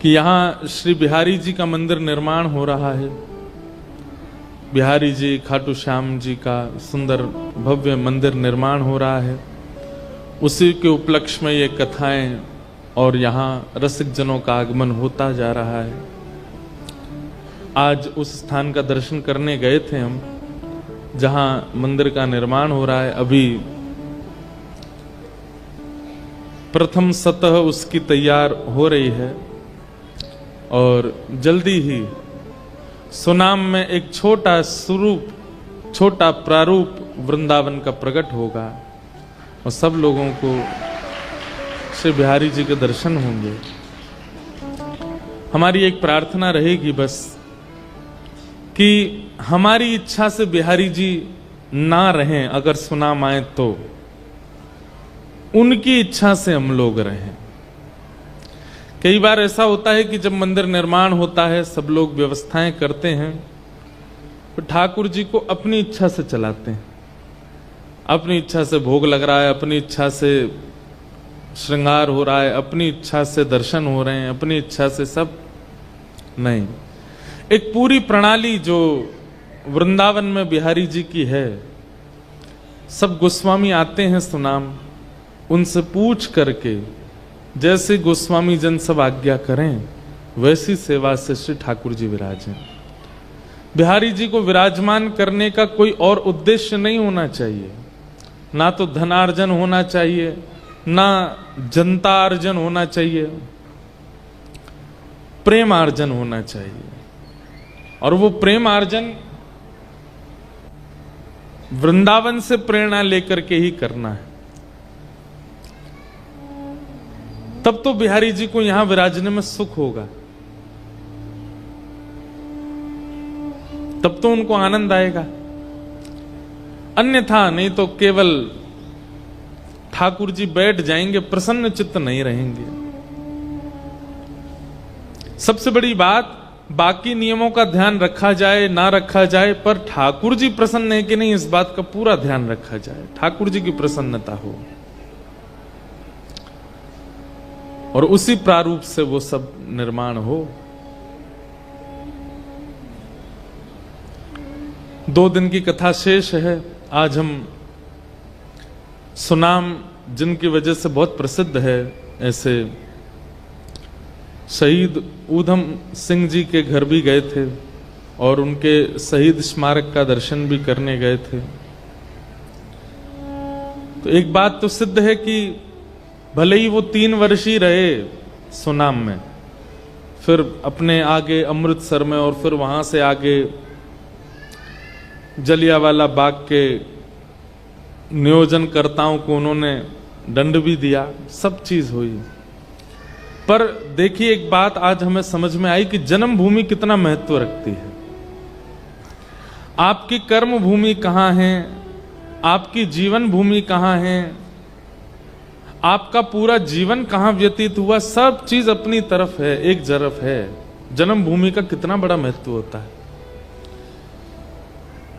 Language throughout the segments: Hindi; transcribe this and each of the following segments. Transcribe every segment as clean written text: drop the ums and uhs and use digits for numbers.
कि यहाँ श्री बिहारी जी का मंदिर निर्माण हो रहा है। बिहारी जी, खाटू श्याम जी का सुंदर भव्य मंदिर निर्माण हो रहा है। उसी के उपलक्ष्य में ये कथाएं और यहाँ रसिक जनों का आगमन होता जा रहा है। आज उस स्थान का दर्शन करने गए थे हम, जहाँ मंदिर का निर्माण हो रहा है। अभी प्रथम सतह उसकी तैयार हो रही है और जल्दी ही सुनाम में एक छोटा स्वरूप, छोटा प्रारूप वृंदावन का प्रकट होगा और सब लोगों को श्री बिहारी जी के दर्शन होंगे। हमारी एक प्रार्थना रहेगी बस कि हमारी इच्छा से बिहारी जी ना रहें, अगर सुनाम आए तो उनकी इच्छा से हम लोग रहें। कई बार ऐसा होता है कि जब मंदिर निर्माण होता है, सब लोग व्यवस्थाएं करते हैं, तो ठाकुर जी को अपनी इच्छा से चलाते हैं। अपनी इच्छा से भोग लग रहा है, अपनी इच्छा से श्रृंगार हो रहा है, अपनी इच्छा से दर्शन हो रहे हैं, अपनी इच्छा से सब नहीं। एक पूरी प्रणाली जो वृंदावन में बिहारी जी की है, सब गोस्वामी आते हैं सुनाम, उनसे पूछ करके जैसे गोस्वामी जन सब आज्ञा करें वैसी सेवा से श्री ठाकुर जी विराजें। बिहारी जी को विराजमान करने का कोई और उद्देश्य नहीं होना चाहिए, ना तो धनार्जन होना चाहिए, ना जनता अर्जन होना चाहिए, प्रेमार्जन होना चाहिए। और वो प्रेमार्जन वृंदावन से प्रेरणा लेकर के ही करना है। तब तो बिहारी जी को यहां विराजने में सुख होगा, तब तो उनको आनंद आएगा। अन्यथा नहीं तो केवल ठाकुर जी बैठ जाएंगे, प्रसन्न चित्त नहीं रहेंगे। सबसे बड़ी बात, बाकी नियमों का ध्यान रखा जाए ना रखा जाए, पर ठाकुर जी प्रसन्न है कि नहीं इस बात का पूरा ध्यान रखा जाए, ठाकुर जी की प्रसन्नता हो और उसी प्रारूप से वो सब निर्माण हो। 2 दिन की कथा शेष है। आज हम सुनाम, जिनकी वजह से बहुत प्रसिद्ध है, ऐसे शहीद ऊधम सिंह जी के घर भी गए थे और उनके शहीद स्मारक का दर्शन भी करने गए थे। तो एक बात तो सिद्ध है कि भले ही वो 3 वर्ष ही रहे सुनाम में, फिर अपने आगे अमृतसर में और फिर वहां से आगे जलियांवाला बाग के नियोजनकर्ताओं को उन्होंने दंड भी दिया, सब चीज हुई। पर देखिए एक बात आज हमें समझ में आई कि जन्मभूमि कितना महत्व रखती है। आपकी कर्म भूमि कहां है, आपकी जीवन भूमि कहां है, आपका पूरा जीवन कहां व्यतीत हुआ, सब चीज अपनी तरफ है, एक तरफ है। जन्मभूमि का कितना बड़ा महत्व होता है।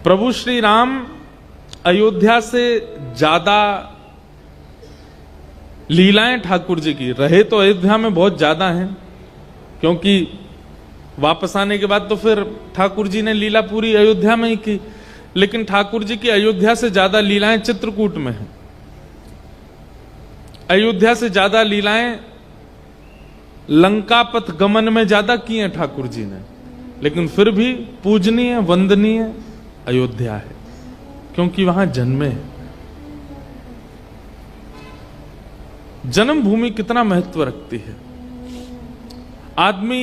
प्रभु श्री राम अयोध्या से ज्यादा लीलाएं ठाकुर जी की रहे तो अयोध्या में बहुत ज्यादा हैं, क्योंकि वापस आने के बाद तो फिर ठाकुर जी ने लीला पूरी अयोध्या में ही की, लेकिन ठाकुर जी की अयोध्या से ज्यादा लीलाएं चित्रकूट में हैं। अयोध्या से ज्यादा लीलाएं लंका पथ गमन में ज्यादा की हैं ठाकुर जी ने, लेकिन फिर भी पूजनीय वंदनीय अयोध्या है, क्योंकि वहां जन्मे हैं। जन्मभूमि कितना महत्व रखती है। आदमी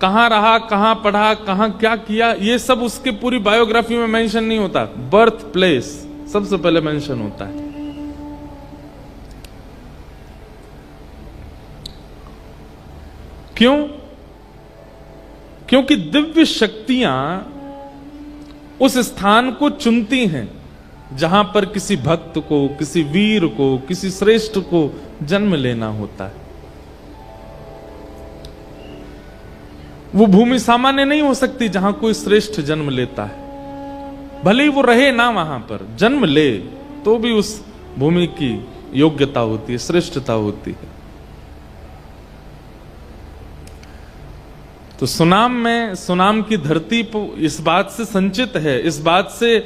कहां रहा, कहां पढ़ा, कहां क्या किया, ये सब उसके पूरी बायोग्राफी में मेंशन नहीं होता। बर्थ प्लेस सबसे पहले मेंशन होता है। क्यों? क्योंकि दिव्य शक्तियां उस स्थान को चुनती हैं जहां पर किसी भक्त को, किसी वीर को, किसी श्रेष्ठ को जन्म लेना होता है। वो भूमि सामान्य नहीं हो सकती जहां कोई श्रेष्ठ जन्म लेता है। भले ही वो रहे ना वहां पर, जन्म ले तो भी उस भूमि की योग्यता होती है, श्रेष्ठता होती है। तो सुनाम की धरती इस बात से संचित है, इस बात से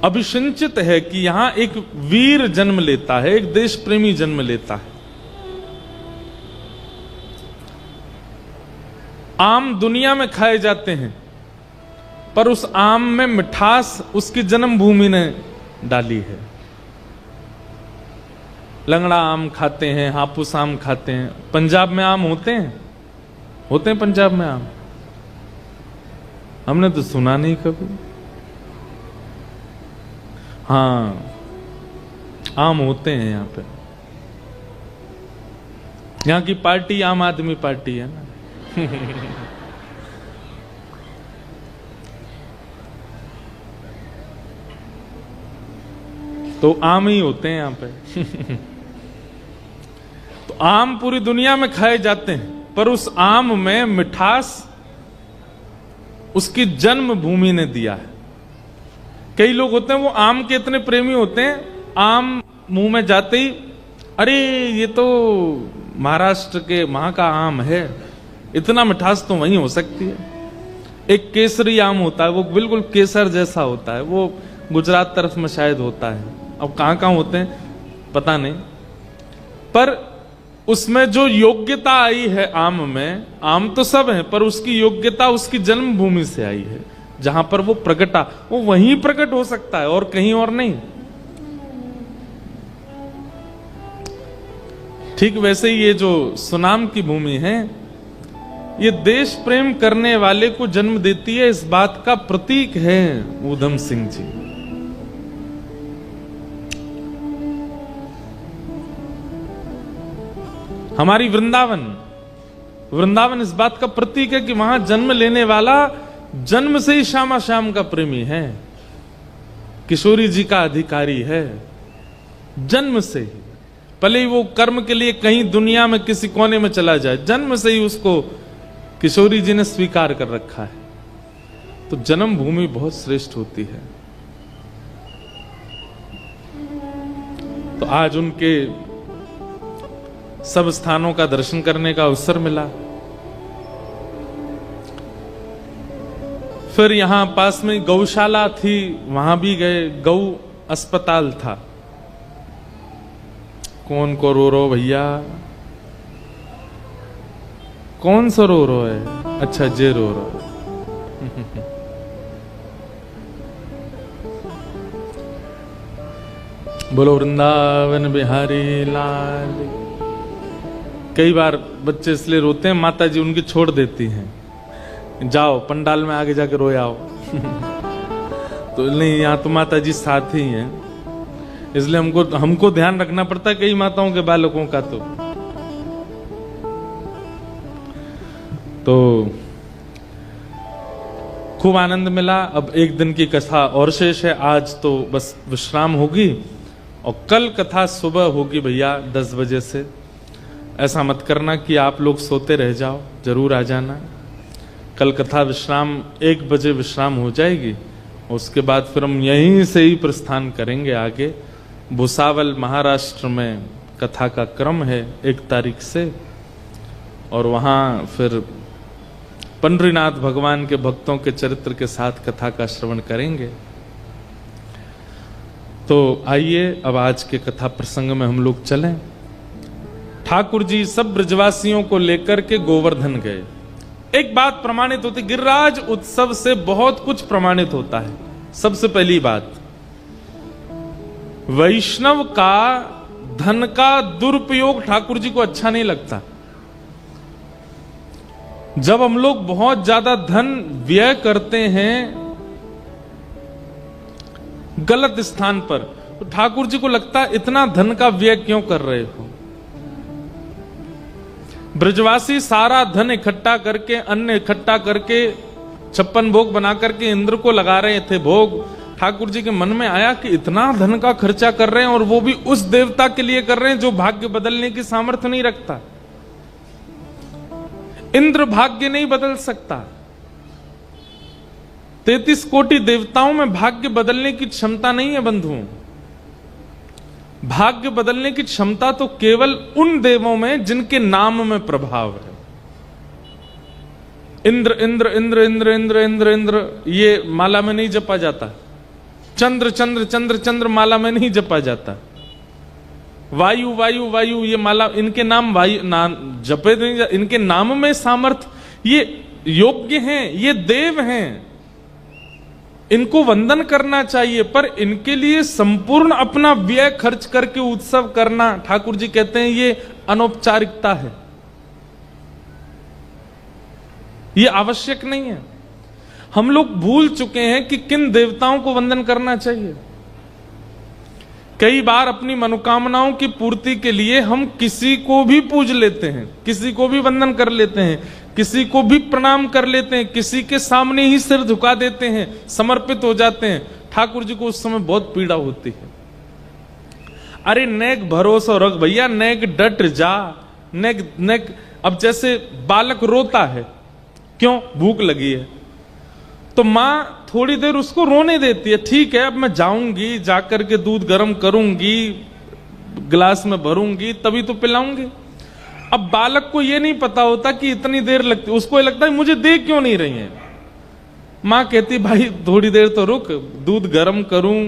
अभिसंचित है कि यहां एक वीर जन्म लेता है, एक देश प्रेमी जन्म लेता है। आम दुनिया में खाए जाते हैं, पर उस आम में मिठास उसकी जन्मभूमि ने डाली है। लंगड़ा आम खाते हैं, हापुस आम खाते हैं। पंजाब में आम होते हैं पंजाब में आम, हमने तो सुना नहीं कभी। हाँ, आम होते हैं यहां पे। यहां की पार्टी आम आदमी पार्टी है ना। तो आम ही होते हैं यहां पे। तो आम पूरी दुनिया में खाए जाते हैं, पर उस आम में मिठास उसकी जन्मभूमि ने दिया है। कई लोग होते हैं वो आम के इतने प्रेमी होते हैं, आम मुंह में जाते ही अरे ये तो महाराष्ट्र के वहां का आम है, इतना मिठास तो वहीं हो सकती है। एक केसरी आम होता है, वो बिल्कुल केसर जैसा होता है, वो गुजरात तरफ में शायद होता है, अब कहां कहां होते हैं पता नहीं। पर उसमें जो योग्यता आई है आम में, आम तो सब है पर उसकी योग्यता उसकी जन्मभूमि से आई है, जहां पर वो प्रकटा, वो वहीं प्रकट हो सकता है और कहीं और नहीं। ठीक वैसे ही ये जो सुनाम की भूमि है, ये देश प्रेम करने वाले को जन्म देती है, इस बात का प्रतीक है ऊधम सिंह जी। हमारी वृंदावन इस बात का प्रतीक है कि वहां जन्म लेने वाला जन्म से ही श्यामा श्याम का प्रेमी है, किशोरी जी का अधिकारी है, जन्म से ही। भले ही वो कर्म के लिए कहीं दुनिया में किसी कोने में चला जाए, जन्म से ही उसको किशोरी जी ने स्वीकार कर रखा है। तो जन्मभूमि बहुत श्रेष्ठ होती है। तो आज उनके सब स्थानों का दर्शन करने का अवसर मिला। फिर यहां पास में गौशाला थी, वहां भी गए, गौ अस्पताल था। कौन को रो भैया, कौन सा रो है? अच्छा जे रो बोलो वृंदावन बिहारी लाल। कई बार बच्चे इसलिए रोते हैं, माता जी उनकी छोड़ देती हैं, जाओ पंडाल में आगे जाके रोए आओ। तो नहीं, यहां तो माता जी साथ ही हैं, इसलिए हमको ध्यान रखना पड़ता है कई माताओं के बालकों का। तो खूब आनंद मिला। अब एक दिन की कथा और शेष है, आज तो बस विश्राम होगी और कल कथा सुबह होगी भैया 10 बजे से। ऐसा मत करना कि आप लोग सोते रह जाओ, जरूर आ जाना। कल कथा विश्राम 1 बजे विश्राम हो जाएगी, उसके बाद फिर हम यहीं से ही प्रस्थान करेंगे आगे। भुसावल महाराष्ट्र में कथा का क्रम है 1 तारीख से, और वहां फिर पंडरीनाथ भगवान के भक्तों के चरित्र के साथ कथा का श्रवण करेंगे। तो आइए अब आज के कथा प्रसंग में हम लोग चलें। ठाकुर जी सब ब्रजवासियों को लेकर के गोवर्धन गए। एक बात प्रमाणित होती, गिरिराज उत्सव से बहुत कुछ प्रमाणित होता है। सबसे पहली बात, वैष्णव का धन का दुरुपयोग ठाकुर जी को अच्छा नहीं लगता। जब हम लोग बहुत ज्यादा धन व्यय करते हैं गलत स्थान पर, तो ठाकुर जी को लगता है इतना धन का व्यय क्यों कर रहे हो। ब्रजवासी सारा धन इकट्ठा करके, अन्न इकट्ठा करके, 56 भोग बना करके इंद्र को लगा रहे थे भोग। ठाकुर जी के मन में आया कि इतना धन का खर्चा कर रहे हैं, और वो भी उस देवता के लिए कर रहे हैं जो भाग्य बदलने की सामर्थ्य नहीं रखता। इंद्र भाग्य नहीं बदल सकता। 33 कोटि देवताओं में भाग्य बदलने की क्षमता नहीं है बंधुओं। भाग्य बदलने की क्षमता तो केवल उन देवों में जिनके नाम में प्रभाव है। इंद्र इंद्र इंद्र इंद्र इंद्र इंद्र इंद्र ये माला में नहीं जपा जाता। चंद्र चंद्र चंद्र चंद्र माला में नहीं जपा जाता। वायु वायु वायु ये माला, इनके नाम वायु नाम जपे नहीं, इनके नाम में सामर्थ्य, ये योग्य हैं, ये देव हैं, इनको वंदन करना चाहिए। पर इनके लिए संपूर्ण अपना व्यय खर्च करके उत्सव करना, ठाकुर जी कहते हैं ये अनौपचारिकता है, ये आवश्यक नहीं है। हम लोग भूल चुके हैं कि किन देवताओं को वंदन करना चाहिए। कई बार अपनी मनोकामनाओं की पूर्ति के लिए हम किसी को भी पूज लेते हैं, किसी को भी वंदन कर लेते हैं, किसी को भी प्रणाम कर लेते हैं, किसी के सामने ही सिर झुका देते हैं, समर्पित हो जाते हैं। ठाकुर जी को उस समय बहुत पीड़ा होती है। अरे नेक भरोसा रख भैया, नेक डट जा, नेक नेक। अब जैसे बालक रोता है, क्यों? भूख लगी है, तो मां थोड़ी देर उसको रोने देती है। ठीक है, अब मैं जाऊंगी, जाकर के दूध गर्म करूंगी, गिलास में भरूंगी, तभी तो पिलाऊंगी। अब बालक को यह नहीं पता होता कि इतनी देर लगती, उसको लगता है मुझे दे क्यों नहीं रही है। मां कहती भाई थोड़ी देर तो रुक, दूध गर्म करूं,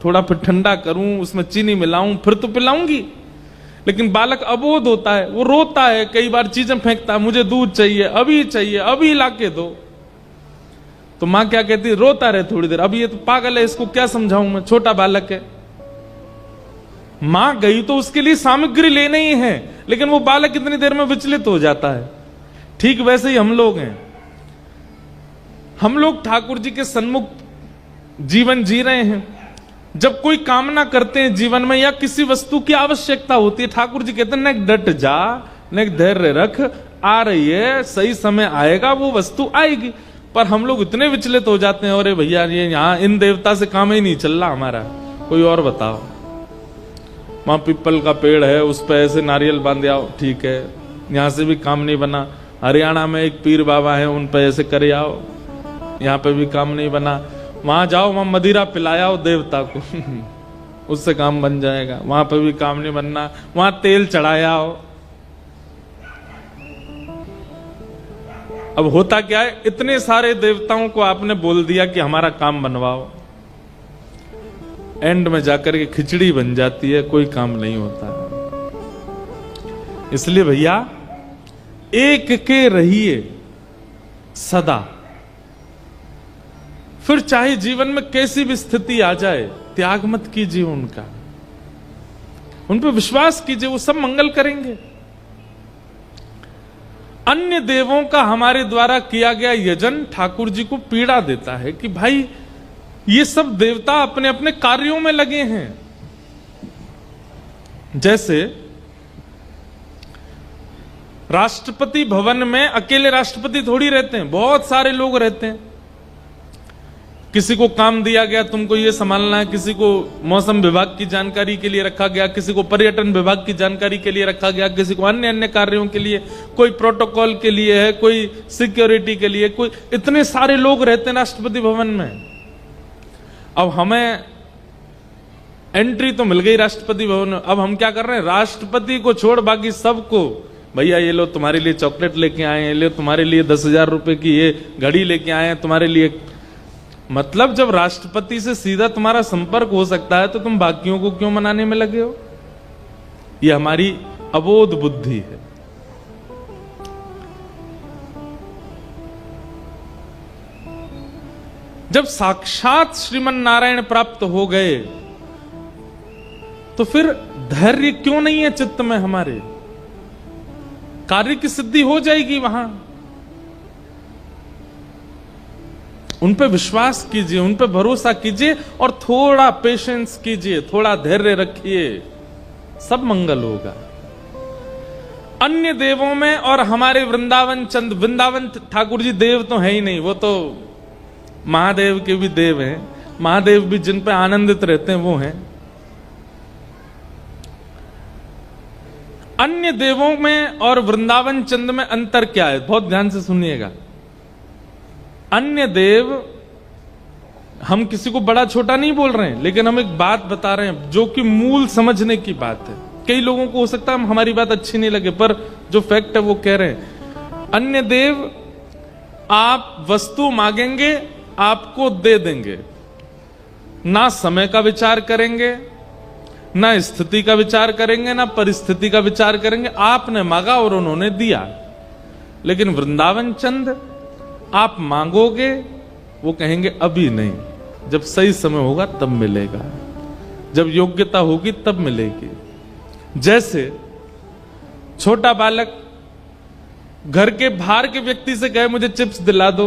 थोड़ा फिर ठंडा करूं, उसमें चीनी मिलाऊं, फिर तो पिलाऊंगी। लेकिन बालक अबोध होता है, वो रोता है, कई बार चीजें फेंकता है, मुझे दूध चाहिए, अभी लाके दो। तो मां क्या कहती है? रोता रहे थोड़ी देर, अब ये तो पागल है, इसको क्या समझाऊं मैं, छोटा बालक है। मां गई तो उसके लिए सामग्री लेने ही है, लेकिन वो बालक इतनी देर में विचलित हो जाता है। ठीक वैसे ही हम लोग हैं। हम लोग ठाकुर जी के सन्मुख जीवन जी रहे हैं। जब कोई कामना करते हैं जीवन में या किसी वस्तु की आवश्यकता होती है, ठाकुर जी कहते हैं नेक डट जा, नेक धैर्य रख, आ रही है, सही समय आएगा, वो वस्तु आएगी। पर हम लोग इतने विचलित हो जाते हैं, अरे भैया ये यहाँ इन देवता से काम ही नहीं चल रहा हमारा, कोई और बताओ। वहां पीपल का पेड़ है, उस पर ऐसे नारियल बांध आओ, ठीक है, यहां से भी काम नहीं बना। हरियाणा में एक पीर बाबा है, उन पर ऐसे करे आओ, यहाँ पे भी काम नहीं बना। वहां जाओ, वहां मदिरा पिलाया देवता को उससे काम बन जाएगा, वहां पे भी काम नहीं बनना। वहां तेल चढ़ाया हो। अब होता क्या है, इतने सारे देवताओं को आपने बोल दिया कि हमारा काम बनवाओ, एंड में जाकर के खिचड़ी बन जाती है, कोई काम नहीं होता। इसलिए भैया एक के रहिए सदा, फिर चाहे जीवन में कैसी भी स्थिति आ जाए, त्याग मत कीजिए उनका, उन पर विश्वास कीजिए, वो सब मंगल करेंगे। अन्य देवों का हमारे द्वारा किया गया यजन ठाकुर जी को पीड़ा देता है कि भाई ये सब देवता अपने अपने कार्यों में लगे हैं। जैसे राष्ट्रपति भवन में अकेले राष्ट्रपति थोड़ी रहते हैं, बहुत सारे लोग रहते हैं। किसी को काम दिया गया तुमको ये संभालना है, किसी को मौसम विभाग की जानकारी के लिए रखा गया, किसी को पर्यटन विभाग की जानकारी के लिए रखा गया, किसी को अन्य अन्य कार्यों के लिए, कोई प्रोटोकॉल के लिए है, कोई सिक्योरिटी के लिए, कोई, इतने सारे लोग रहते हैं राष्ट्रपति भवन में। अब हमें एंट्री तो मिल गई राष्ट्रपति भवन में, अब हम क्या कर रहे हैं, राष्ट्रपति को छोड़ बाकी सबको, भैया ये लो तुम्हारे लिए चॉकलेट लेके आए हैं, ले तुम्हारे लिए 10,000 रुपए की ये घड़ी लेके आए हैं तुम्हारे लिए। मतलब जब राष्ट्रपति से सीधा तुम्हारा संपर्क हो सकता है तो तुम बाकियों को क्यों मनाने में लगे हो? ये हमारी अबोध बुद्धि है। जब साक्षात श्रीमन नारायण प्राप्त हो गए तो फिर धैर्य क्यों नहीं है चित्त में हमारे? कार्य की सिद्धि हो जाएगी वहां। उन पे विश्वास कीजिए, उन पे भरोसा कीजिए और थोड़ा पेशेंस कीजिए, थोड़ा धैर्य रखिए, सब मंगल होगा। अन्य देवों में और हमारे वृंदावन वृंदावन ठाकुर जी देव तो है ही नहीं, वो तो महादेव के भी देव हैं। महादेव भी जिन पे आनंदित रहते हैं वो हैं। अन्य देवों में और वृंदावन चंद में अंतर क्या है? बहुत ध्यान से सुनिएगा। अन्य देव हम किसी को बड़ा छोटा नहीं बोल रहे हैं, लेकिन हम एक बात बता रहे हैं जो कि मूल समझने की बात है। कई लोगों को हो सकता है हमारी बात अच्छी नहीं लगे, पर जो फैक्ट है वो कह रहे हैं। अन्य देव आप वस्तु मांगेंगे आपको दे देंगे, ना समय का विचार करेंगे, ना स्थिति का विचार करेंगे, ना परिस्थिति का विचार करेंगे। आपने मांगा और उन्होंने दिया। लेकिन वृंदावन चंद आप मांगोगे, वो कहेंगे अभी नहीं, जब सही समय होगा तब मिलेगा, जब योग्यता होगी तब मिलेगी। जैसे छोटा बालक घर के बाहर के व्यक्ति से कहे मुझे चिप्स दिला दो,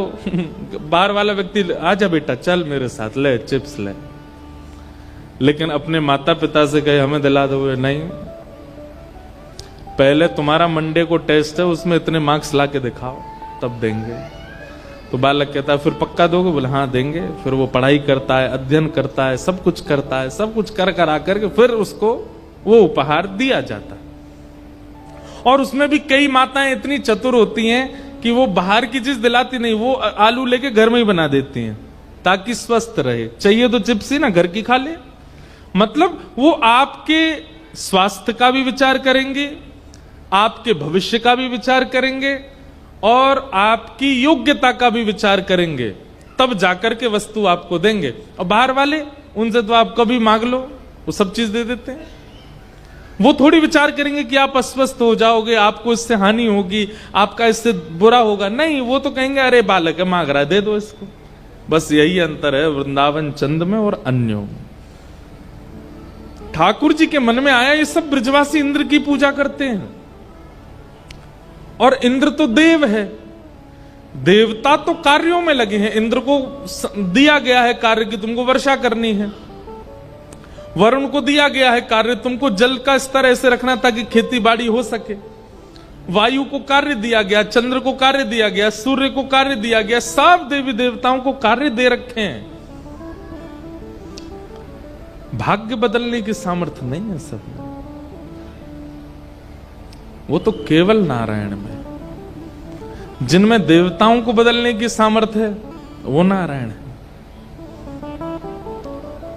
बाहर वाला व्यक्ति आजा बेटा चल मेरे साथ ले चिप्स ले। लेकिन अपने माता पिता से कहे हमें दिला दो, नहीं, पहले तुम्हारा मंडे को टेस्ट है, उसमें इतने मार्क्स ला के दिखाओ तब देंगे। तो बालक कहता है फिर पक्का दोगे? बोले हाँ देंगे। फिर वो पढ़ाई करता है, अध्ययन करता है, सब कुछ करता है, सब कुछ कर कर आकर के फिर उसको वो उपहार दिया जाता है। और उसमें भी कई माताएं इतनी चतुर होती हैं कि वो बाहर की चीज दिलाती नहीं, वो आलू लेके घर में ही बना देती हैं ताकि स्वस्थ रहे। चाहिए तो चिप्स ही ना घर की खा ले। मतलब वो आपके स्वास्थ्य का भी विचार करेंगे, आपके भविष्य का भी विचार करेंगे और आपकी योग्यता का भी विचार करेंगे, तब जाकर के वस्तु आपको देंगे। और बाहर वाले उनसे तो आप कभी मांग लो वो सब चीज दे देते हैं। वो थोड़ी विचार करेंगे कि आप अस्वस्थ हो जाओगे, आपको इससे हानि होगी, आपका इससे बुरा होगा। नहीं, वो तो कहेंगे अरे बालक है मांग रहा है दे दो इसको। बस यही अंतर है वृंदावन चंद में और अन्यों में। ठाकुर जी के मन में आया ये सब ब्रजवासी इंद्र की पूजा करते हैं, और इंद्र तो देव है, देवता तो कार्यों में लगे हैं। इंद्र को दिया गया है कार्य कि तुमको वर्षा करनी है, वरुण को दिया गया है कार्य तुमको जल का स्तर ऐसे रखना ताकि खेती बाड़ी हो सके, वायु को कार्य दिया गया, चंद्र को कार्य दिया गया, सूर्य को कार्य दिया गया, सब देवी देवताओं को कार्य दे रखे हैं। भाग्य बदलने की सामर्थ्य नहीं है सब में, वो तो केवल नारायण में। जिनमें देवताओं को बदलने की सामर्थ्य है वो नारायण है।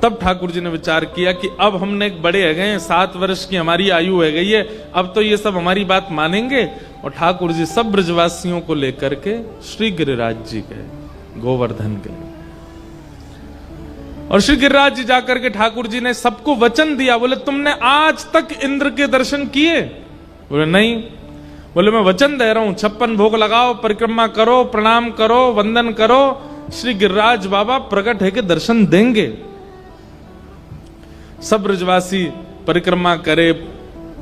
तब ठाकुर जी ने विचार किया कि अब हमने एक बड़े हो गए हैं, 7 वर्ष की हमारी आयु हो गई है, अब तो ये सब हमारी बात मानेंगे। और ठाकुर जी सब ब्रजवासियों को लेकर के श्री गिरिराज जी गए, गोवर्धन गए। और श्री गिरिराज जी जाकर के ठाकुर जी ने सबको वचन दिया। बोले तुमने आज तक इंद्र के दर्शन किए? बोले नहीं। बोले मैं वचन दे रहा हूं 56 भोग लगाओ, परिक्रमा करो, प्रणाम करो, वंदन करो, श्री गिरिराज बाबा प्रकट है के दर्शन देंगे। सब ब्रजवासी परिक्रमा करे,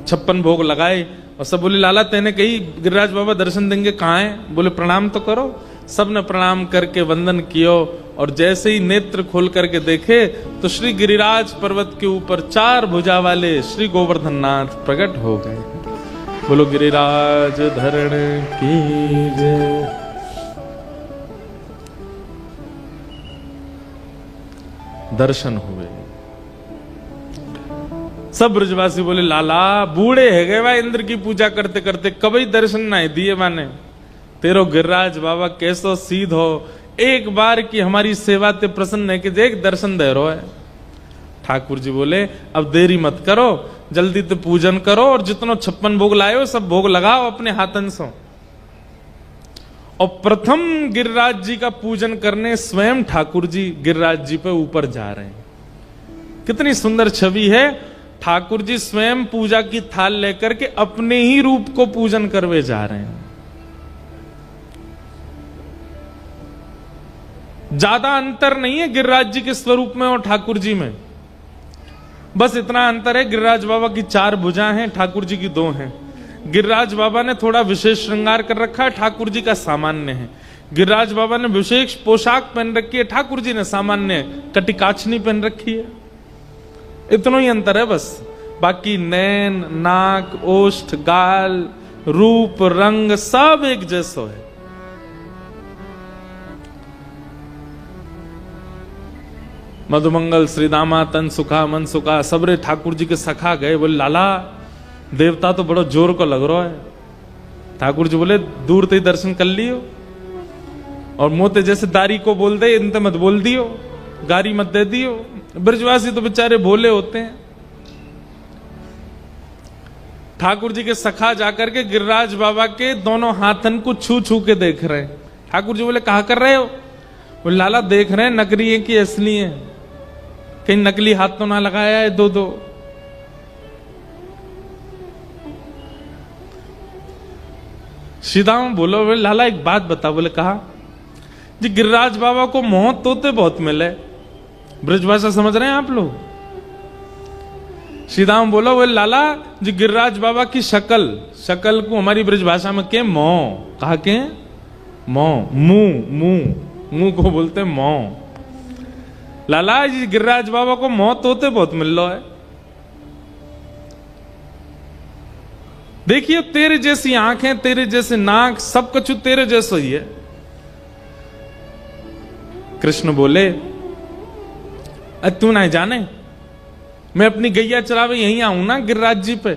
56 भोग लगाए, और सब बोले लाला तेने कही गिरिराज बाबा दर्शन देंगे, कहाँ है? बोले प्रणाम तो करो। सब ने प्रणाम करके वंदन कियो, और जैसे ही नेत्र खोल करके देखे तो श्री गिरिराज पर्वत के ऊपर 4 भुजा वाले श्री गोवर्धन नाथ प्रकट हो गए। बोलो गिरिराज धरण की जय। दर्शन हुए। सब ब्रजवासी बोले लाला बूढ़े है गए भाई, इंद्र की पूजा करते करते कभी दर्शन नहीं दिए माने। तेरो गिरिराज बाबा कैसो सीध हो, एक बार की हमारी सेवा ते प्रसन्न है कि देख दर्शन दे रो है। ठाकुर जी बोले अब देरी मत करो, जल्दी तो पूजन करो, और जितनो 56 भोग लाए सब भोग लगाओ अपने हाथन से। और प्रथम गिरिराज जी का पूजन करने स्वयं ठाकुर जी गिरिराज जी पे ऊपर जा रहे हैं। कितनी सुंदर छवि है। ठाकुर जी स्वयं पूजा की थाल लेकर के अपने ही रूप को पूजन करवे जा रहे हैं। ज्यादा अंतर नहीं है गिरिराज जी के स्वरूप में और ठाकुर जी में, बस इतना अंतर है गिरिराज बाबा की 4 भुजा हैं, ठाकुर जी की 2 हैं। गिरिराज बाबा ने थोड़ा विशेष श्रृंगार कर रखा है, ठाकुर जी का सामान्य है। गिरिराज बाबा ने विशेष पोशाक पहन रखी है, ठाकुर जी ने सामान्य कटिकाचनी पहन रखी है। इतना ही अंतर है बस, बाकी नैन, नाक, ओष्ठ, गाल, रूप, रंग सब एक जैसा है। मधुमंगल श्रीदामा तन सुखा मन सुखा सबरे ठाकुर जी के सखा गए। बोले लाला देवता तो बड़ा जोर को लग रहा है। ठाकुर जी बोले दूर ते दर्शन कर लियो, और मोते जैसे दारी को बोल दे इनते मत बोल दियो। गारी मत दे दियो। ब्रजवासी तो बेचारे भोले होते हैं। ठाकुर जी के सखा जाकर के गिरिराज बाबा के दोनों हाथन को छू छू के देख रहे हैं। ठाकुर जी बोले कहा कर रहे हो? वो लाला देख रहे हैं नकली है कि असली है, कहीं नकली हाथ तो ना लगाया है दो। सीधाम बोलो बोले लाला एक बात बता। बोले कहा जी गिरिराज बाबा को मोह तोते बहुत मिले। ब्रजभाषा समझ रहे हैं आप लोग? सीधाम बोलो बोले लाला जी गिरिराज बाबा की शकल को हमारी ब्रजभाषा में के मोह कहा के मोह मुंह को बोलते मोह। लाला जी गिरिराज बाबा को मोह तोते बहुत मिल रहा है। देखिए तेरे जैसी आंखें, तेरे जैसे नाक, सब कुछ तेरे जैसा ही है। कृष्ण बोले तू ना जाने मैं अपनी गैया चरावे यहीं आऊं ना गिरिराज जी पे,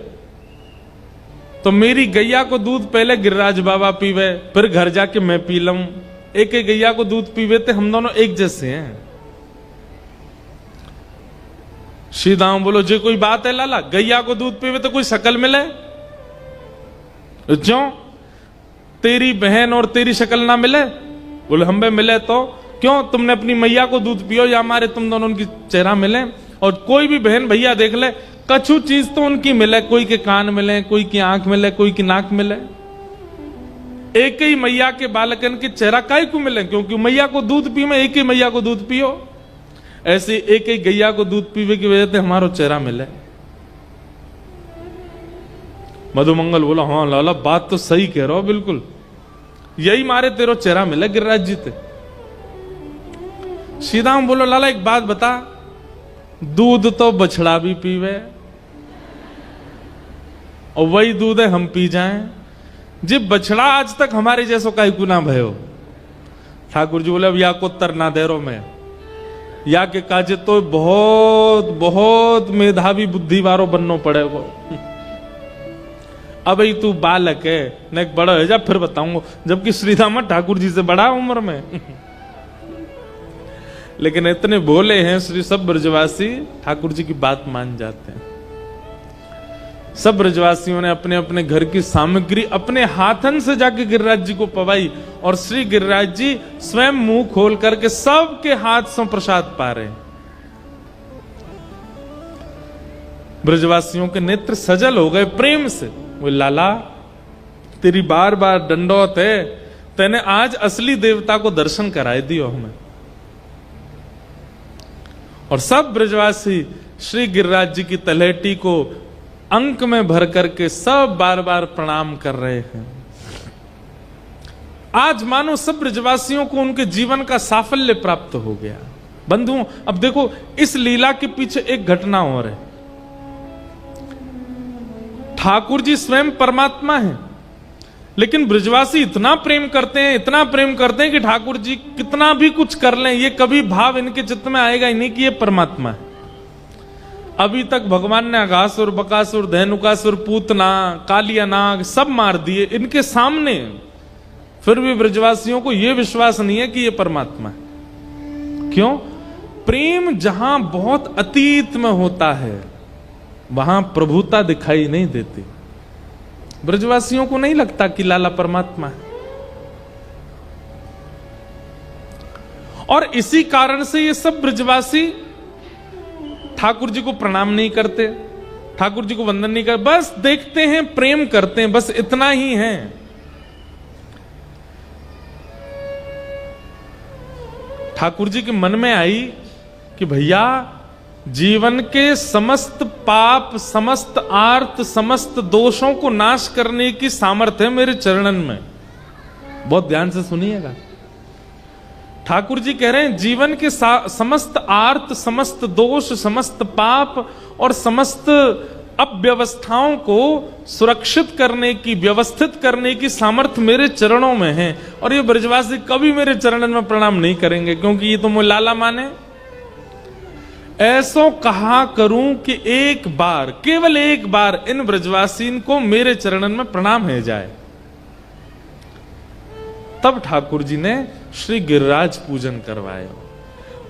तो मेरी गैया को दूध पहले गिरिराज बाबा पीवे, फिर घर जाके मैं पी लूं। एक एक गैया को दूध पीवे थे, हम दोनों एक जैसे हैं। सीधाम बोलो जे कोई बात है लाला, गैया को दूध पीवे तो कोई शक्ल मिले? क्यों तेरी बहन और तेरी शक्ल ना मिले? बोले हम भी मिले तो क्यों, तुमने अपनी मैया को दूध पियो या हमारे तुम दोनों उनकी चेहरा मिले। और कोई भी बहन भैया देख ले, कछु चीज तो उनकी मिले, कोई के कान मिले, कोई की आंख मिले, कोई की नाक मिले। एक ही मैया के बालकन के चेहरा काहे को मिले? क्योंकि मैया को दूध पी में एक ही मैया को दूध पियो। ऐसे एक ही गैया को दूध पीवे की वजह से हमारो चेहरा मिले। मधुमंगल बोला हाँ लाला बात तो सही कह रहा हो, बिल्कुल यही मारे तेरो चेहरा मिले गिरिराज जी ते। सीधाम बोलो लाला एक बात बता, दूध तो बछड़ा भी पीवे और वही दूध है हम पी जाएं। जी बछड़ा आज तक हमारे जैसो का गुना भयो। ठाकुर जी बोले अब या को तर ना दे रो मैं, या के काजे तो बहुत बहुत मेधावी बुद्धि वारो बनना पड़ेगा। अब ही तू बालक है न बड़ा है जा फिर बताऊंगा, जबकि श्रीधाम ठाकुर जी से बड़ा उम्र में। लेकिन इतने भोले हैं श्री सब ब्रजवासी, ठाकुर जी की बात मान जाते हैं। सब ब्रजवासियों ने अपने अपने घर की सामग्री अपने हाथन से जाके गिरिराज जी को पवाई, और श्री गिरिराज जी स्वयं मुंह खोल करके सबके हाथ से प्रसाद पा रहे। ब्रजवासियों के नेत्र सजल हो गए प्रेम से। वो लाला तेरी बार बार दंडौत है, तेने आज असली देवता को दर्शन कराए दियो हमें। और सब ब्रजवासी श्री गिरिराज जी की तलहटी को अंक में भर करके सब बार बार प्रणाम कर रहे हैं। आज मानो सब ब्रजवासियों को उनके जीवन का साफल्य प्राप्त हो गया। बंधुओं अब देखो इस लीला के पीछे एक घटना और है। ठाकुर जी स्वयं परमात्मा हैं, लेकिन ब्रजवासी इतना प्रेम करते हैं, इतना प्रेम करते हैं कि ठाकुर जी कितना भी कुछ कर लें, ये कभी भाव इनके चित्त में आएगा ही नहीं कि ये परमात्मा है। अभी तक भगवान ने अघासुर, बकासुर, धेनुकासुर, पूतना, कालिया नाग सब मार दिए इनके सामने, फिर भी ब्रजवासियों को यह विश्वास नहीं है कि ये परमात्मा है। क्यों? प्रेम जहां बहुत अतीत में होता है वहां प्रभुता दिखाई नहीं देती। ब्रजवासियों को नहीं लगता कि लाला परमात्मा है। और इसी कारण से ये सब ब्रजवासी ठाकुर जी को प्रणाम नहीं करते, ठाकुर जी को वंदन नहीं करते, बस देखते हैं, प्रेम करते हैं, बस इतना ही है। ठाकुर जी के मन में आई कि भैया जीवन के समस्त पाप, समस्त आर्त, समस्त दोषों को नाश करने की सामर्थ्य है मेरे चरणन में। बहुत ध्यान से सुनिएगा, ठाकुर जी कह रहे हैं जीवन के समस्त आर्त, समस्त दोष, समस्त पाप और समस्त अव्यवस्थाओं को सुरक्षित करने की, व्यवस्थित करने की सामर्थ्य मेरे चरणों में है। और ये ब्रजवासी कभी मेरे चरणन में प्रणाम नहीं करेंगे, क्योंकि ये तो मुझे लाला माने। ऐसो कहा करूं कि एक बार, केवल एक बार इन ब्रजवासीन को मेरे चरणन में प्रणाम है जाए। तब ठाकुर जी ने श्री गिरिराज पूजन करवाया।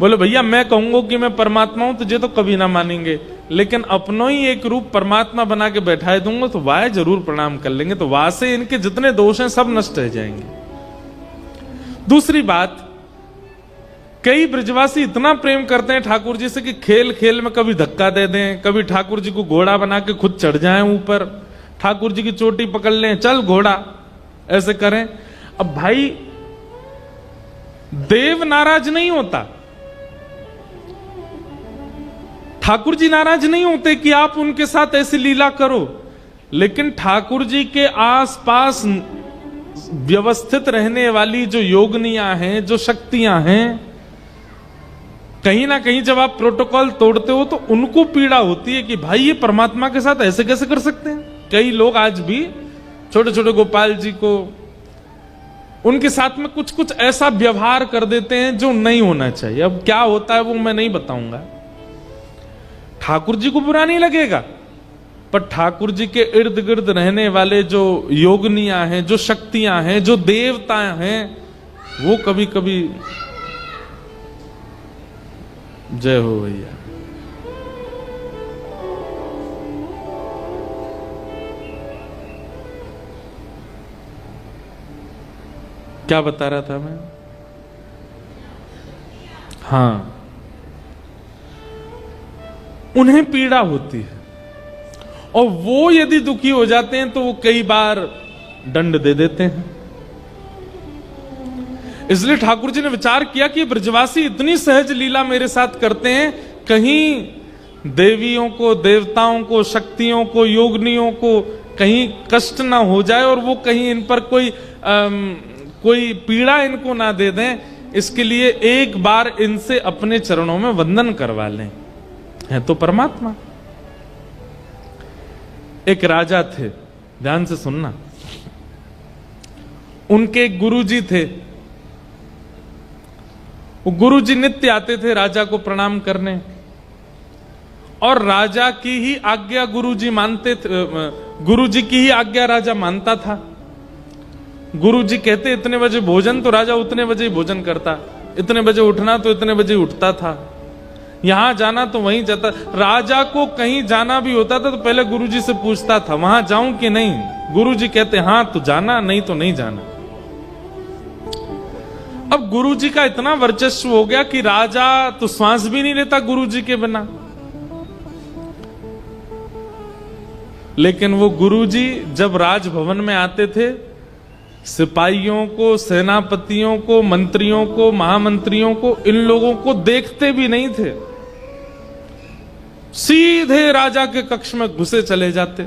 बोले भैया मैं कहूंगा कि मैं परमात्मा हूं तुझे तो कभी ना मानेंगे, लेकिन अपनों ही एक रूप परमात्मा बना के बैठाए दूंगा तो वाह जरूर प्रणाम कर लेंगे, तो वाह से इनके जितने दोष हैं सब नष्ट हो जाएंगे। दूसरी बात, कई ब्रजवासी इतना प्रेम करते हैं ठाकुर जी से कि खेल खेल में कभी धक्का दे दें, कभी ठाकुर जी को घोड़ा बना के खुद चढ़ जाएं ऊपर, ठाकुर जी की चोटी पकड़ लें, चल घोड़ा, ऐसे करें। अब भाई देव नाराज नहीं होता, ठाकुर जी नाराज नहीं होते कि आप उनके साथ ऐसी लीला करो, लेकिन ठाकुर जी के आसपास व्यवस्थित रहने वाली जो योगनियां हैं, जो शक्तियां हैं, कहीं ना कहीं जब आप प्रोटोकॉल तोड़ते हो तो उनको पीड़ा होती है कि भाई ये परमात्मा के साथ ऐसे कैसे कर सकते हैं। कई लोग आज भी छोटे छोटे गोपाल जी को, उनके साथ में कुछ कुछ ऐसा व्यवहार कर देते हैं जो नहीं होना चाहिए। अब क्या होता है वो मैं नहीं बताऊंगा, ठाकुर जी को बुरा नहीं लगेगा, पर ठाकुर जी के इर्द गिर्द रहने वाले जो योगनियां हैं, जो शक्तियां हैं, जो देवता हैं, वो कभी कभी, जय हो भैया। क्या बता रहा था मैं? हाँ, उन्हें पीड़ा होती है और वो यदि दुखी हो जाते हैं तो वो कई बार दंड दे देते हैं। इसलिए ठाकुर जी ने विचार किया कि ब्रजवासी इतनी सहज लीला मेरे साथ करते हैं, कहीं देवियों को, देवताओं को, शक्तियों को, योगनियों को कहीं कष्ट ना हो जाए और वो कहीं इन पर कोई पीड़ा इनको ना दे दें, इसके लिए एक बार इनसे अपने चरणों में वंदन करवा लें। है तो परमात्मा। एक राजा थे, ध्यान से सुनना, उनके एक गुरुजी थे। वो गुरुजी नित्य आते थे राजा को प्रणाम करने और राजा की ही आज्ञा गुरुजी मानते थे, गुरुजी की ही आज्ञा राजा मानता था। गुरुजी कहते इतने बजे भोजन, तो राजा उतने बजे ही भोजन करता, इतने बजे उठना तो इतने बजे उठता था, यहां जाना तो वहीं जाता। राजा को कहीं जाना भी होता था तो पहले गुरुजी से पूछता था वहां जाऊं कि नहीं। गुरुजी कहते हां तो जाना, नहीं तो नहीं जाना। अब गुरुजी का इतना वर्चस्व हो गया कि राजा तो श्वास भी नहीं लेता गुरुजी के बिना। लेकिन वो गुरुजी जब राजभवन में आते थे, सिपाहियों को, सेनापतियों को, मंत्रियों को, महामंत्रियों को, इन लोगों को देखते भी नहीं थे, सीधे राजा के कक्ष में घुसे चले जाते।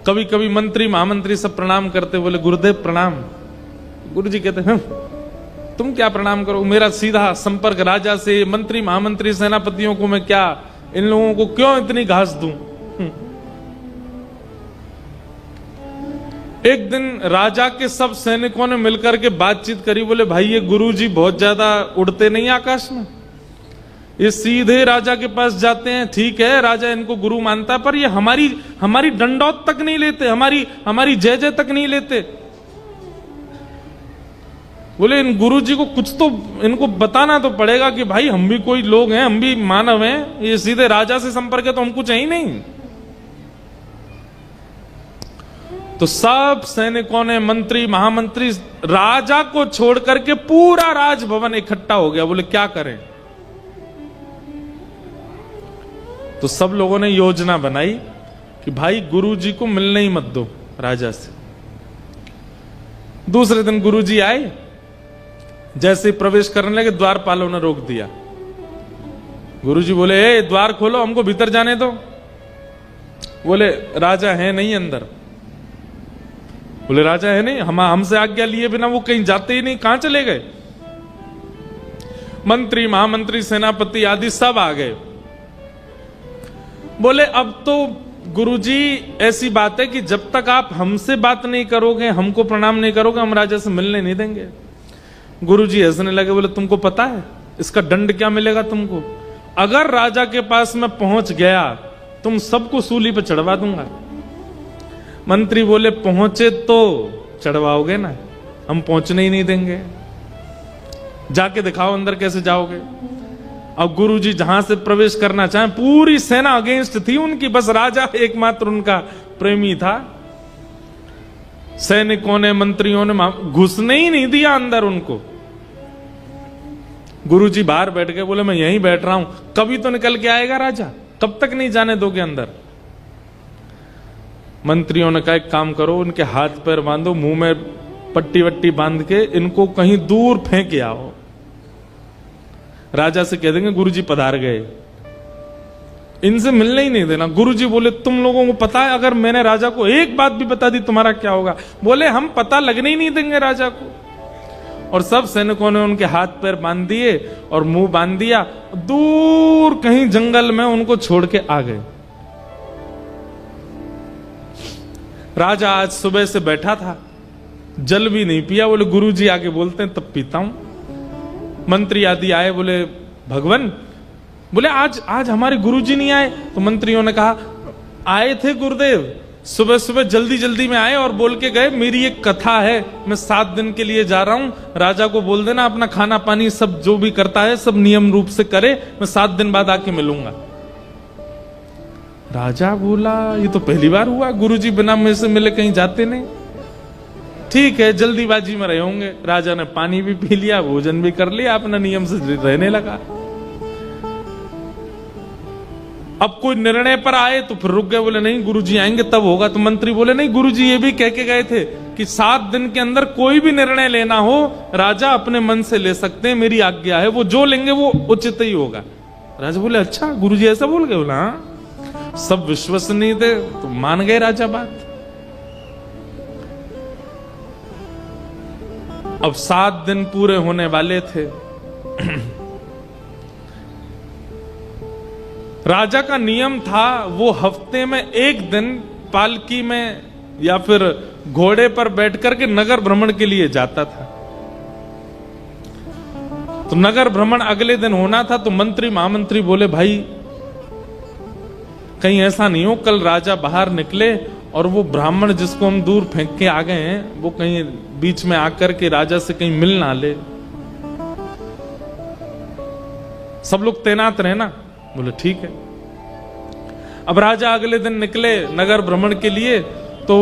कभी कभी मंत्री महामंत्री सब प्रणाम करते, बोले गुरुदेव प्रणाम। गुरुजी कहते हैं तुम क्या प्रणाम करो, मेरा सीधा संपर्क राजा से, मंत्री महामंत्री सेनापतियों को मैं क्या, इन लोगों को क्यों इतनी घास दूं। एक दिन राजा के सब सैनिकों ने मिलकर के बातचीत करी, बोले भाई ये गुरुजी बहुत ज्यादा उड़ते नहीं आकाश में, ये सीधे राजा के पास जाते हैं। ठीक है राजा इनको गुरु मानता है, पर ये हमारी दंडौत तक नहीं लेते, हमारी जय जय तक नहीं लेते। बोले इन गुरुजी को कुछ तो इनको बताना तो पड़ेगा कि भाई हम भी कोई लोग हैं, हम भी मानव हैं, ये सीधे राजा से संपर्क है तो हम कुछ है ही नहीं। तो सब सैनिकों ने, मंत्री महामंत्री, राजा को छोड़ करके पूरा राजभवन इकट्ठा हो गया। बोले क्या करें? तो सब लोगों ने योजना बनाई कि भाई गुरुजी को मिलने ही मत दो राजा से। दूसरे दिन गुरुजी आए, जैसे प्रवेश करने लगे द्वारपालों ने रोक दिया। गुरुजी बोले ए द्वार खोलो, हमको भीतर जाने दो। बोले राजा है नहीं अंदर। बोले राजा है नहीं, हमसे आज्ञा लिए बिना वो कहीं जाते ही नहीं, कहां चले गए? मंत्री महामंत्री सेनापति आदि सब आ गए। बोले अब तो गुरुजी ऐसी बात है कि जब तक आप हमसे बात नहीं करोगे, हमको प्रणाम नहीं करोगे, हम राजा से मिलने नहीं देंगे। गुरुजी हंसने लगे, बोले तुमको पता है इसका दंड क्या मिलेगा तुमको? अगर राजा के पास मैं पहुंच गया तुम सबको सूली पे चढ़वा दूंगा। मंत्री बोले पहुंचे तो चढ़वाओगे ना, हम पहुंचने ही नहीं देंगे। जाके दिखाओ अंदर कैसे जाओगे। अब गुरुजी जहां से प्रवेश करना चाहे, पूरी सेना अगेंस्ट थी उनकी, बस राजा एकमात्र उनका प्रेमी था। सैनिकों ने, मंत्रियों ने घुसने ही नहीं दिया अंदर उनको। गुरुजी बाहर बैठ गए, बोले मैं यहीं बैठ रहा हूं, कभी तो निकल के आएगा राजा, कब तक नहीं जाने दोगे अंदर। मंत्रियों ने कहा एक काम करो, इनके हाथ पैर बांधो, मुंह में पट्टी वट्टी बांध के इनको कहीं दूर फेंक के आओ। राजा से कह देंगे गुरुजी पधार गए, इनसे मिलने ही नहीं देना। गुरुजी बोले तुम लोगों को पता है अगर मैंने राजा को एक बात भी बता दी तुम्हारा क्या होगा? बोले हम पता लगने ही नहीं देंगे राजा को। और सब सैनिकों ने उनके हाथ पैर बांध दिए और मुंह बांध दिया, दूर कहीं जंगल में उनको छोड़ के आ गए। राजा आज सुबह से बैठा था, जल भी नहीं पिया। बोले गुरुजी आके बोलते हैं तब पीता हूं। मंत्री आदि आए, बोले भगवान, बोले आज हमारे गुरुजी नहीं आए। तो मंत्रियों ने कहा आए थे गुरुदेव, सुबह सुबह जल्दी जल्दी में आए और बोल के गए मेरी एक कथा है, मैं 7 दिन के लिए जा रहा हूं, राजा को बोल देना अपना खाना पानी सब जो भी करता है सब नियम रूप से करे, मैं 7 दिन बाद आके मिलूंगा। राजा बोला ये तो पहली बार हुआ, गुरुजी बिना मुझे से मिले कहीं जाते नहीं। ठीक है, जल्दीबाजी में रहे होंगे। राजा ने पानी भी पी लिया, भोजन भी कर लिया, अपना नियम से रहने लगा। अब कोई निर्णय पर आए तो फिर रुक गए, बोले नहीं गुरुजी आएंगे तब होगा। तो मंत्री बोले नहीं गुरुजी ये भी कह के गए थे कि 7 दिन के अंदर कोई भी निर्णय लेना हो राजा अपने मन से ले सकते हैं, मेरी आज्ञा है, वो जो लेंगे वो उचित ही होगा। राजा बोले अच्छा गुरुजी ऐसा बोल गए? बोला हाँ। सब विश्वसनीय थे तो मान गए राजा बात। अब 7 दिन पूरे होने वाले थे। राजा का नियम था वो हफ्ते में 1 दिन पालकी में या फिर घोड़े पर बैठकर के नगर भ्रमण के लिए जाता था। तो नगर भ्रमण अगले दिन होना था। तो मंत्री महामंत्री बोले भाई कहीं ऐसा नहीं हो कल राजा बाहर निकले और वो ब्राह्मण जिसको हम दूर फेंक के आ गए हैं वो कहीं बीच में आकर के राजा से कहीं मिल ना ले। सब लोग तैनात रहे ना। बोले ठीक है। अब राजा अगले दिन निकले नगर भ्रमण के लिए। तो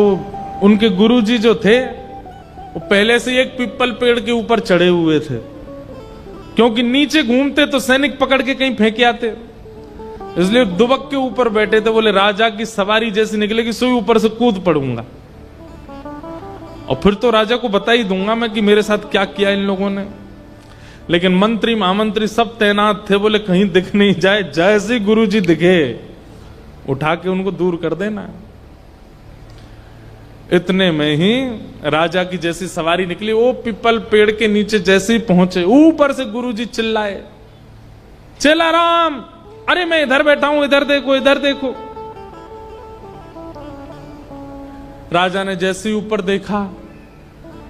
उनके गुरुजी जो थे वो पहले से एक पीपल पेड़ के ऊपर चढ़े हुए थे, क्योंकि नीचे घूमते तो सैनिक पकड़ के कहीं फेंक आते, इसलिए दुबक के ऊपर बैठे थे। बोले राजा की सवारी जैसी निकलेगी सोई ऊपर से कूद पड़ूंगा और फिर तो राजा को बता ही दूंगा मैं कि मेरे साथ क्या किया इन लोगों ने। लेकिन मंत्री महामंत्री सब तैनात थे। बोले कहीं दिख नहीं जाए, जैसे गुरुजी दिखे उठा के उनको दूर कर देना। इतने में ही राजा की जैसी सवारी निकली, वो पीपल पेड़ के नीचे जैसे ही पहुंचे ऊपर से गुरुजी चिल्लाए चला राम, अरे मैं इधर बैठा हूं, इधर देखो इधर देखो। राजा ने जैसे ही ऊपर देखा,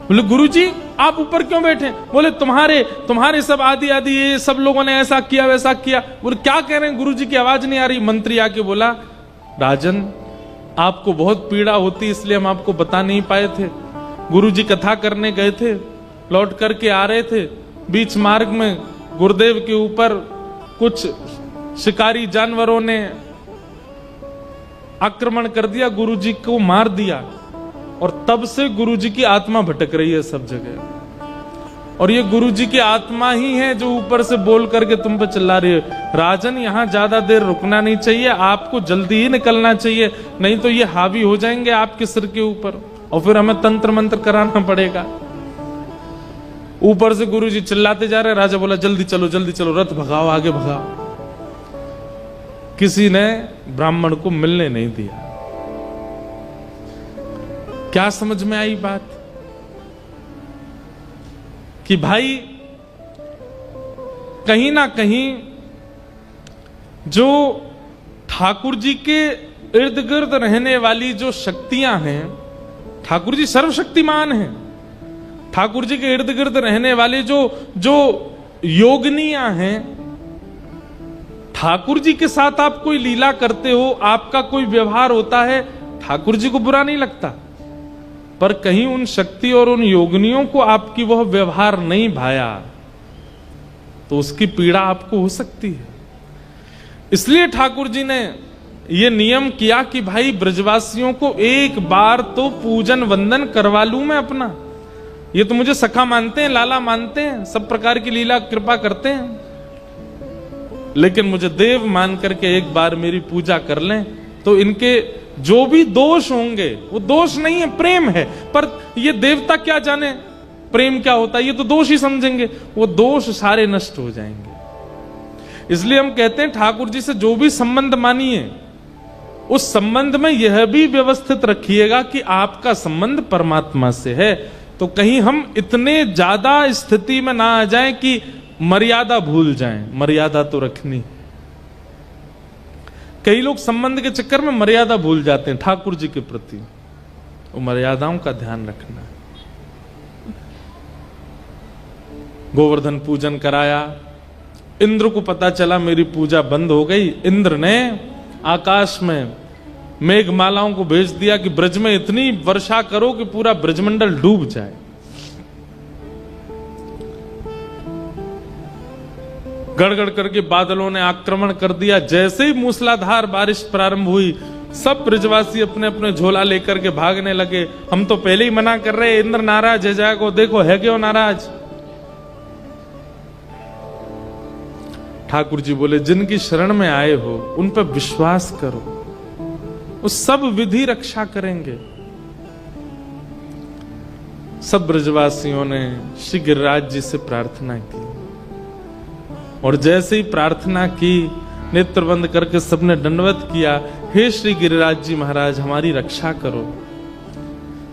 बोले गुरुजी आप ऊपर क्यों बैठे? बोले तुम्हारे सब आदि ये सब लोगों ने ऐसा किया वैसा किया। बोले क्या कह रहे हैं? गुरुजी की आवाज नहीं आ रही। मंत्री आके बोला राजन आपको बहुत पीड़ा होती इसलिए हम आपको बता नहीं पाए थे। गुरुजी कथा करने गए थे, लौट करके आ रहे थे, बीच मार्ग में गुरुदेव के ऊपर कुछ शिकारी जानवरों ने आक्रमण कर दिया, गुरुजी को मार दिया और तब से गुरुजी की आत्मा भटक रही है सब जगह। और ये गुरुजी की आत्मा ही है जो ऊपर से बोल करके तुम पे चिल्ला रही है। राजन यहां ज्यादा देर रुकना नहीं चाहिए, आपको जल्दी ही निकलना चाहिए, नहीं तो ये हावी हो जाएंगे आपके सिर के ऊपर और फिर हमें तंत्र मंत्र कराना पड़ेगा। ऊपर से गुरुजी चिल्लाते जा रहे। राजा बोला जल्दी चलो रथ भगाओ, आगे भगाओ। किसी ने ब्राह्मण को मिलने नहीं दिया। क्या समझ में आई बात कि भाई कहीं ना कहीं जो ठाकुर जी के इर्द गिर्द रहने वाली जो शक्तियां हैं, ठाकुर जी सर्वशक्तिमान हैं, ठाकुर जी के इर्द गिर्द रहने वाले जो योगनियां हैं, ठाकुर जी के साथ आप कोई लीला करते हो, आपका कोई व्यवहार होता है, ठाकुर जी को बुरा नहीं लगता, पर कहीं उन शक्ति और उन योगनियों को आपकी वह व्यवहार नहीं भाया, तो उसकी पीड़ा आपको हो सकती है। इसलिए ठाकुर जी ने ये नियम किया कि भाई ब्रजवासियों को एक बार तो पूजन वंदन करवा लूं मैं अपना। ये तो मुझे सखा मानते हैं, लाला मानते हैं, सब प्रकार की लीला कृपा करते हैं, लेकिन मुझे देव मान करके एक बार मेरी पूजा कर लें तो इनके जो भी दोष होंगे, वो दोष नहीं है, प्रेम है। पर ये देवता क्या जाने प्रेम क्या होता है, ये तो दोष ही समझेंगे, वो दोष सारे नष्ट हो जाएंगे। इसलिए हम कहते हैं ठाकुर जी से जो भी संबंध मानिए, उस संबंध में यह भी व्यवस्थित रखिएगा कि आपका संबंध परमात्मा से है। तो कहीं हम इतने ज्यादा स्थिति में ना आ जाएं कि मर्यादा भूल जाएं। मर्यादा तो रखनी। कई लोग संबंध के चक्कर में मर्यादा भूल जाते हैं ठाकुर जी के प्रति, वो मर्यादाओं का ध्यान रखना है। गोवर्धन पूजन कराया, इंद्र को पता चला मेरी पूजा बंद हो गई। इंद्र ने आकाश में मेघमालाओं को भेज दिया कि ब्रज में इतनी वर्षा करो कि पूरा ब्रजमंडल डूब जाए। गड़गड़ करके बादलों ने आक्रमण कर दिया। जैसे ही मूसलाधार बारिश प्रारंभ हुई, सब ब्रजवासी अपने अपने झोला लेकर के भागने लगे। हम तो पहले ही मना कर रहे, इंद्र नाराज है, जाएगो देखो है क्यों नाराज। ठाकुर जी बोले जिनकी शरण में आए हो उन पर विश्वास करो, वो सब विधि रक्षा करेंगे। सब ब्रजवासियों ने श्री गिरिराज जी से प्रार्थना की, और जैसे ही प्रार्थना की, नेत्र बंद करके सबने दंडवत किया, हे श्री गिरिराज जी महाराज हमारी रक्षा करो।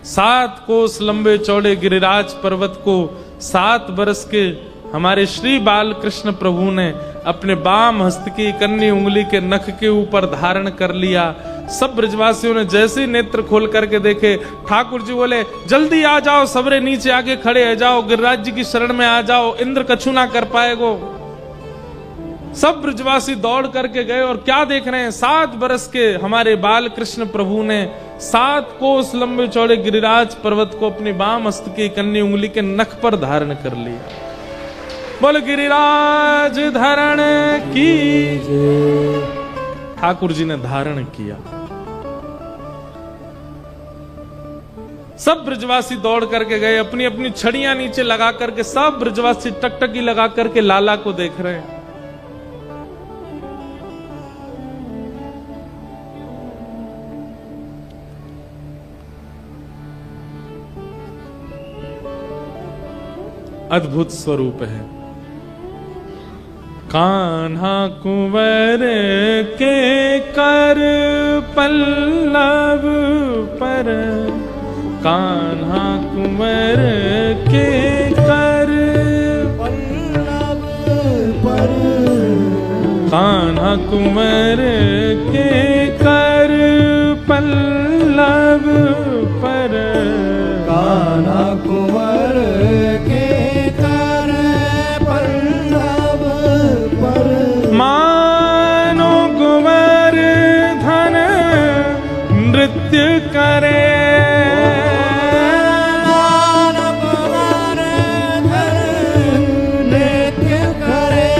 7 कोस लंबे चौड़े गिरिराज पर्वत को 7 बरस के हमारे श्री बाल कृष्ण प्रभु ने अपने बाम हस्त की कन्नी उंगली के नख के ऊपर धारण कर लिया। सब ब्रजवासियों ने जैसे ही नेत्र खोल करके देखे, ठाकुर जी बोले जल्दी आ जाओ, सबरे नीचे आगे खड़े हो जाओ, गिरिराज जी की शरण में आ जाओ, इंद्र कछु ना कर पाएगो। सब ब्रजवासी दौड़ करके गए और क्या देख रहे हैं, 7 बरस के हमारे बाल कृष्ण प्रभु ने 7 कोस लंबे चौड़े गिरिराज पर्वत को अपनी बाम हस्त की कन्नी उंगली के नख पर धारण कर लिया। बोल गिरिराज धारण की। ठाकुर जी ने धारण किया। सब ब्रजवासी दौड़ करके गए, अपनी अपनी छड़ियां नीचे लगा करके सब ब्रजवासी टकटकी लगा करके लाला को देख रहे हैं। अद्भुत स्वरूप है। कान्हा कुंवर के कर पल्लव पर, कान्हा कुंवर के कर पल्लव पर, कान्हा कुंवर के कर पल्लव पर, कान्हा कुंवर के कर पल्लव पर, मानो कुंवर धन नृत्य करे, मानो कुंवर धन नृत्य करे,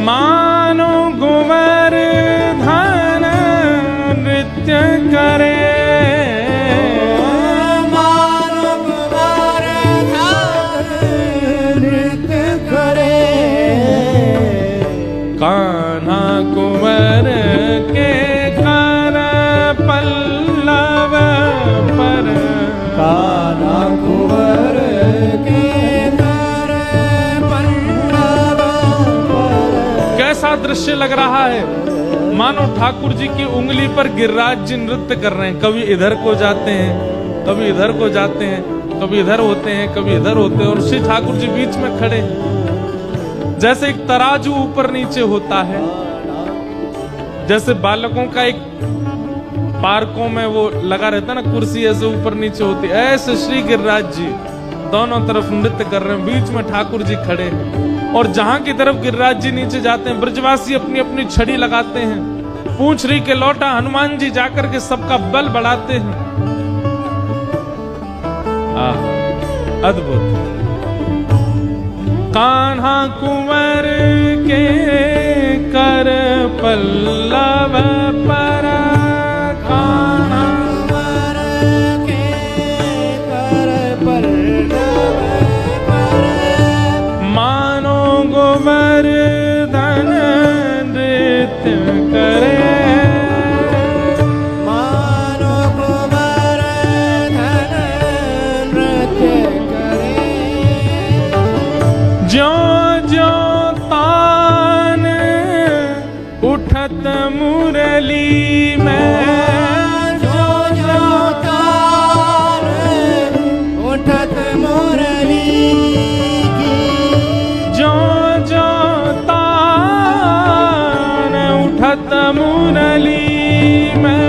मानो कुंवर धन नृत्य करे, कान्हा कुंवर के कर पल्लव पर, कान्हा कुंवर के कर पल्लव पर। कैसा दृश्य लग रहा है, मानो ठाकुर जी की उंगली पर गिरिराज जी नृत्य कर रहे हैं। कभी इधर को जाते हैं, कभी इधर को जाते हैं, कभी इधर होते हैं, कभी इधर होते हैं, और श्री ठाकुर जी बीच में खड़े, जैसे एक तराजू ऊपर नीचे होता है, जैसे बालकों का एक पार्कों में वो लगा रहता है ना कुर्सी, ऐसे ऊपर नीचे होती है, ऐसे श्री गिरिराज जी दोनों तरफ नृत्य कर रहे हैं, बीच में ठाकुर जी खड़े हैं। और जहां की तरफ गिरिराज जी नीचे जाते हैं, ब्रजवासी अपनी अपनी छड़ी लगाते हैं, पूंछ री के लौटा हनुमान जी जाकर के सबका बल बढ़ाते हैं। अद्भुत। कान्हा कुंवर के कर पल्लव पर, कान्हा कुंवर के कर पल्लव पर, मानो गोवर्धन नृत्य करे, मानो गोवर्धन नृत्य करे, ज्यों ज्यों तान उठत मुरली में, ज्यों ज्यों तान उठत मुरली की, ज्यों ज्यों तान उठत मुरली में,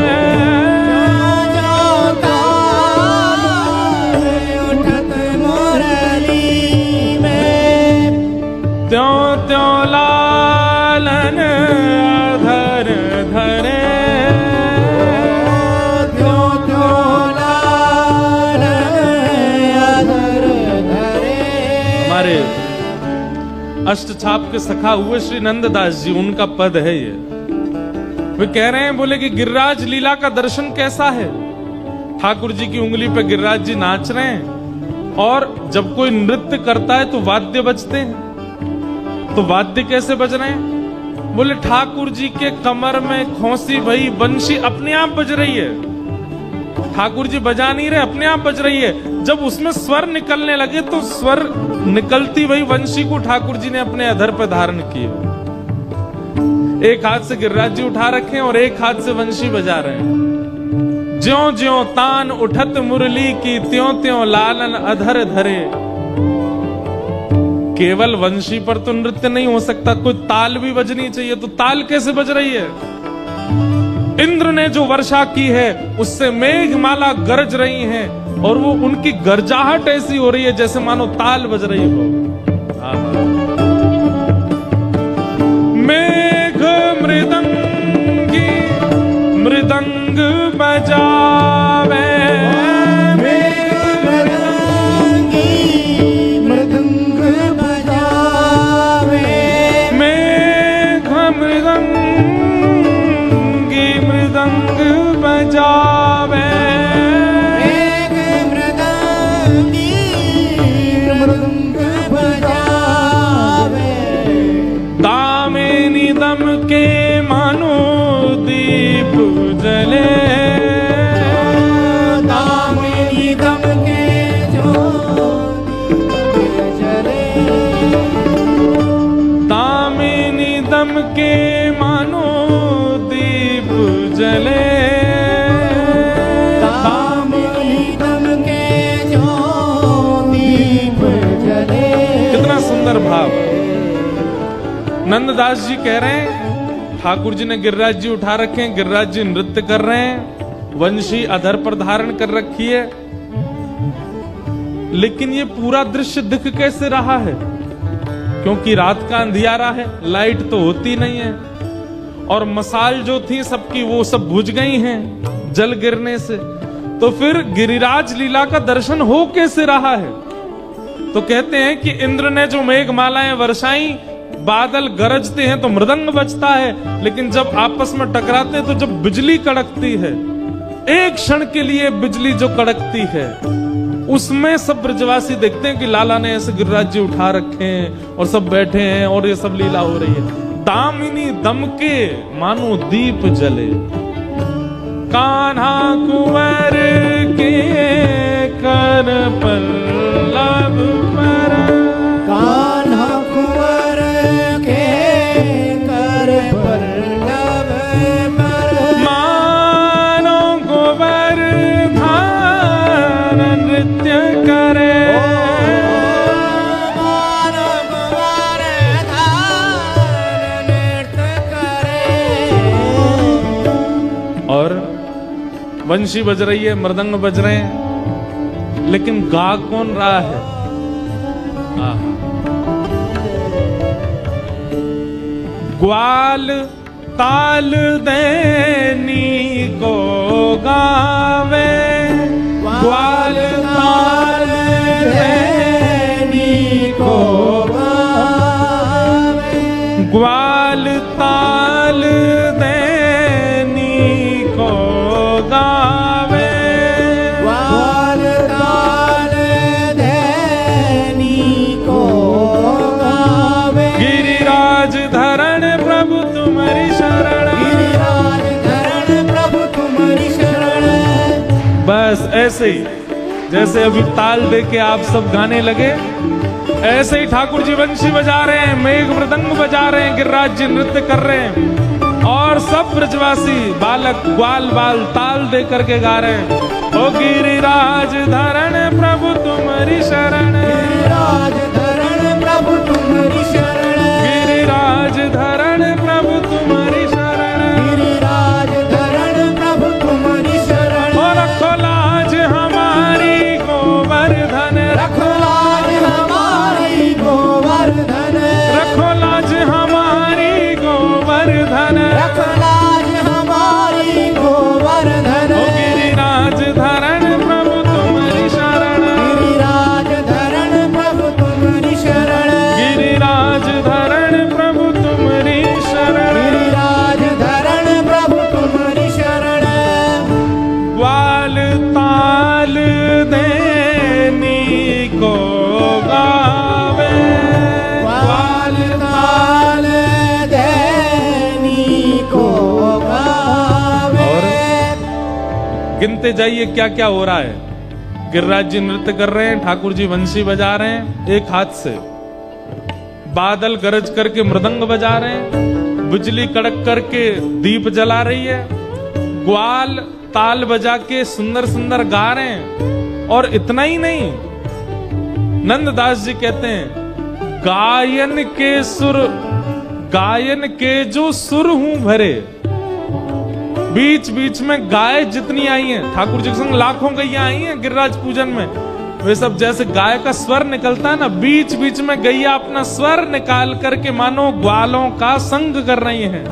ज्यों ज्यों तान उठत मुरली में, त्यों त्यों लालन अधर धरे, त्यों त्यों लालन अधर धरे। हमारे अष्टछाप के सखा हुए श्री नंददास जी, उनका पद है ये। वे कह रहे हैं, बोले कि गिरिराज लीला का दर्शन कैसा है। ठाकुर जी की उंगली पे गिरिराज जी नाच रहे हैं, और जब कोई नृत्य करता है तो वाद्य बजते हैं। तो वाद्य कैसे बज रहे हैं? बोले ठाकुर जी के कमर में खोसी भई बंशी अपने आप बज रही है। ठाकुर जी बजा नहीं रहे, अपने आप बज रही है। जब उसमें स्वर निकलने लगे तो स्वर निकलती वही वंशी को ठाकुर जी ने अपने अधर पर धारण किया। एक हाथ से गिरिराज जी उठा रखे हैं और एक हाथ से वंशी बजा रहे हैं। ज्यों ज्यों तान उठत मुरली की, त्यों त्यों लालन अधर धरे। केवल वंशी पर तो नृत्य नहीं हो सकता, कोई ताल भी बजनी चाहिए। तो ताल कैसे बज रही है? इंद्र ने जो वर्षा की है उससे मेघमाला गरज रही हैं, और वो उनकी गरजाहट ऐसी हो रही है जैसे मानो ताल बज रही हो। मेघ मृदंगी मृदंग बजावे, मृदंगी मृदंग बजावे, मेघ मृदंगी मृदंग बजावे, मेघ मृदंगी मृदंग बजावे, दामिनी दम के मानो दीप जले, दामिनी दम के जो दीप जले, दामिनी दम के मानो दीप जले, दामिनी दम के जो दीप जले। कितना सुंदर भाव। नंददास जी कह रहे हैं, ठाकुर जी ने गिरिराज जी उठा रखे हैं, गिरिराज जी नृत्य कर रहे हैं, वंशी अधर पर धारण कर रखी है। लेकिन ये पूरा दृश्य दिख कैसे रहा है? क्योंकि रात का अंधियारा है, लाइट तो होती नहीं है, और मसाल जो थी सबकी वो सब बुझ गई हैं जल गिरने से। तो फिर गिरिराज लीला का दर्शन हो कैसे रहा है? तो कहते हैं कि इंद्र ने जो मेघमालाएं वर्षाई, बादल गरजते हैं तो मृदंग बजता है, लेकिन जब आपस में टकराते हैं तो जब बिजली कड़कती है, एक क्षण के लिए बिजली जो कड़कती है, उसमें सब ब्रजवासी देखते हैं कि लाला ने ऐसे गिरिराज जी उठा रखे हैं और सब बैठे हैं और ये सब लीला हो रही है। दामिनी दम के मानो दीप जले, कान्हा कुंवर के कर पल्लव पर, कान्हा कुंवर के कर पल्लव पर, मानो गोवर्धन नृत्य करे, मानो गोवर्धन नृत्य करे। और वंशी बज रही है, मृदंग बज रहे हैं, लेकिन गा कौन रहा है? ग्वाल ताल दैनी को गावे, ग्वाल ताल दैनी को ऐसे ही जैसे अभी ताल दे के आप सब गाने लगे, ऐसे ही ठाकुर जी बंशी बजा रहे हैं, मेघ मृदंग बजा रहे हैं, गिरिराज जी नृत्य कर रहे हैं और सब ब्रजवासी बालक ग्वाल बाल ताल दे करके गा रहे हैं। ओ गिरिराज धरण प्रभु तुम्हारी शरण, गिरिराज धरण प्रभु तुम्हारी शरण, गिरिराज धरण प्रभु तुम्हारी शरण, गिरिराज धरण प्रभु तुम्हारी शरण। और रखो लाज हमारी गोवर्धन, रखो लाज हमारी गोवर्धन, रखो लाज हमारी गोवर्धन, रखो लाज हमारी गोवर्धन। ओ गिरिराज धरण प्रभु तुम्हारी शरण, गिरिराज धरण प्रभु तुम्हारी शरण, गिरिराज धरण प्रभु तुम्हारी शरण, गिरिराज धरण प्रभु तुम्हारी शरण। ग्वाल ताल देनी को गावे, ग्वाल ताल देनी को गावे। गिनते जाइए क्या क्या हो रहा है। गिरिराज जी नृत्य कर रहे हैं, ठाकुर जी बंशी बजा रहे हैं एक हाथ से, बादल गरज करके मृदंग बजा रहे हैं, बिजली कड़क करके दीप जला रही है, ग्वाल ताल बजा के सुंदर सुंदर गा रहे हैं। और इतना ही नहीं, नंददास जी कहते हैं गायन के सुर, गायन के जो सुर हूं भरे, बीच बीच में गाय जितनी आई हैं, ठाकुर जी के संग लाखों गैया आई हैं गिरिराज पूजन में, वे सब जैसे गाय का स्वर निकलता है ना, बीच बीच में गैया अपना स्वर निकाल करके मानो ग्वालों का संग कर रही हैं।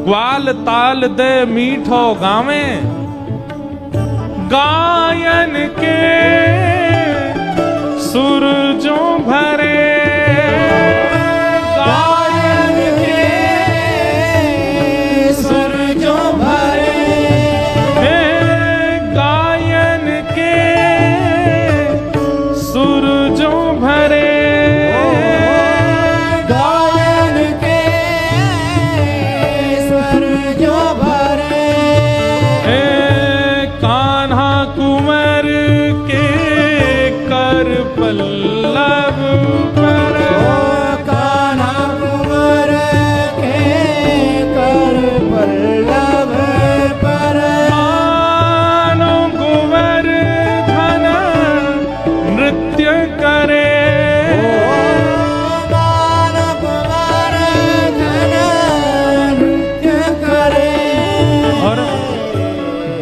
ग्वाल ताल दे मीठो गावे, गायन के सुर जो भरे, गायन के सुर जो भरे, गायन के सुर जो भरे, गायन के स्वर जो भरे। कान्हा कुंवर के कर पल्लव पर, कान्हा कुंवर के कर पल्लव पर, मानो कुंवर धन नृत्य करे, मान कुंवर धन नृत्य करे। और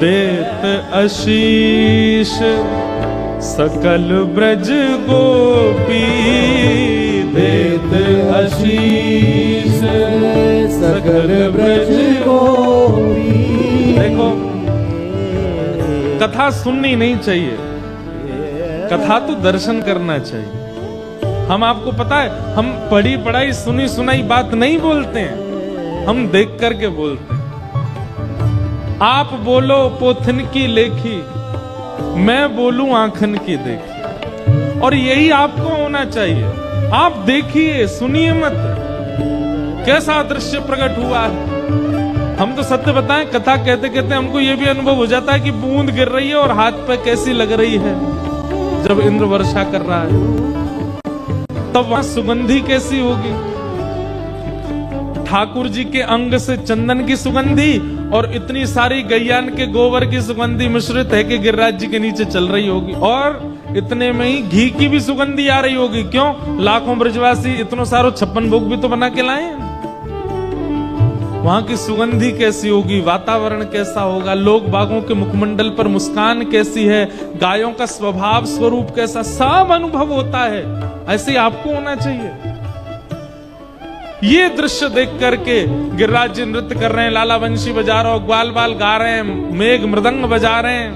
देत आशीष सकल ब्रज गोपी, देत आशीष सकल ब्रज गोपी। देखो, कथा सुननी नहीं चाहिए, कथा तो दर्शन करना चाहिए। हम आपको पता है, हम पढ़ी पढ़ाई सुनी सुनाई बात नहीं बोलते हैं, हम देख करके बोलते हैं। आप बोलो पोथन की लेखी, मैं बोलूं आंखन की देखी, और यही आपको होना चाहिए। आप देखिए, सुनिए मत, कैसा दृश्य प्रकट हुआ है। हम तो सत्य बताएं, कथा कहते कहते हमको ये भी अनुभव हो जाता है कि बूंद गिर रही है और हाथ पे कैसी लग रही है जब इंद्र वर्षा कर रहा है, तब वहां सुगंधी कैसी होगी। ठाकुर जी के अंग से चंदन की सुगंधी और इतनी सारी गैयान के गोबर की सुगंधी मिश्रित है कि गिरिराज जी के नीचे चल रही होगी, और इतने में ही घी की भी सुगंधी आ रही होगी। क्यों? लाखों ब्रजवासी इतनों सारो 56 भोग भी तो बना के लाए हैं। वहां की सुगंधी कैसी होगी, वातावरण कैसा होगा, लोग बागों के मुखमंडल पर मुस्कान कैसी है, गायों का स्वभाव स्वरूप कैसा, सब अनुभव होता है। ऐसे आपको होना चाहिए। ये दृश्य देख करके गिरिराज जी नृत्य कर रहे हैं, लाला वंशी बजा रहे हो, ग्वाल बाल गा रहे हैं, मेघ मृदंग बजा रहे हैं,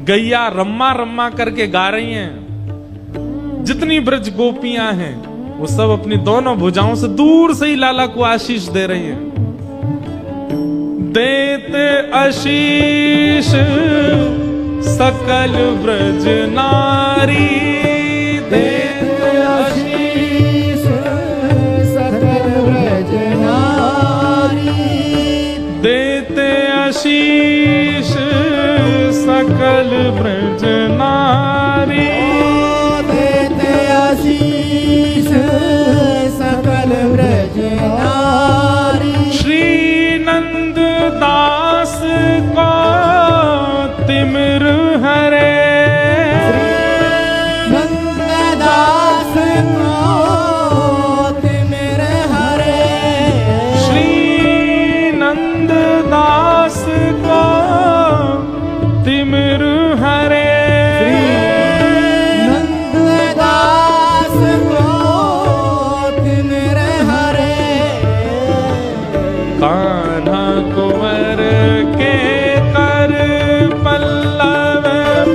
गैया रम्मा रम्मा करके गा रही हैं। जितनी ब्रज गोपियां हैं वो सब अपनी दोनों भुजाओं से दूर से ही लाला को आशीष दे रही हैं। देते आशीष सकल ब्रज नारी, देते आशीष सकल ब्रज नारी, देते सकल ब्रज नारी। देते आशीष सकल ब्रज नारी। श्री नंद दास को तिमिर हरे। नंददास को तिमिर हरे। श्री नंद दास को तिमिर हरे। नंददास को तिमिर हरे। कान्हा कुंवर के कर पल्लव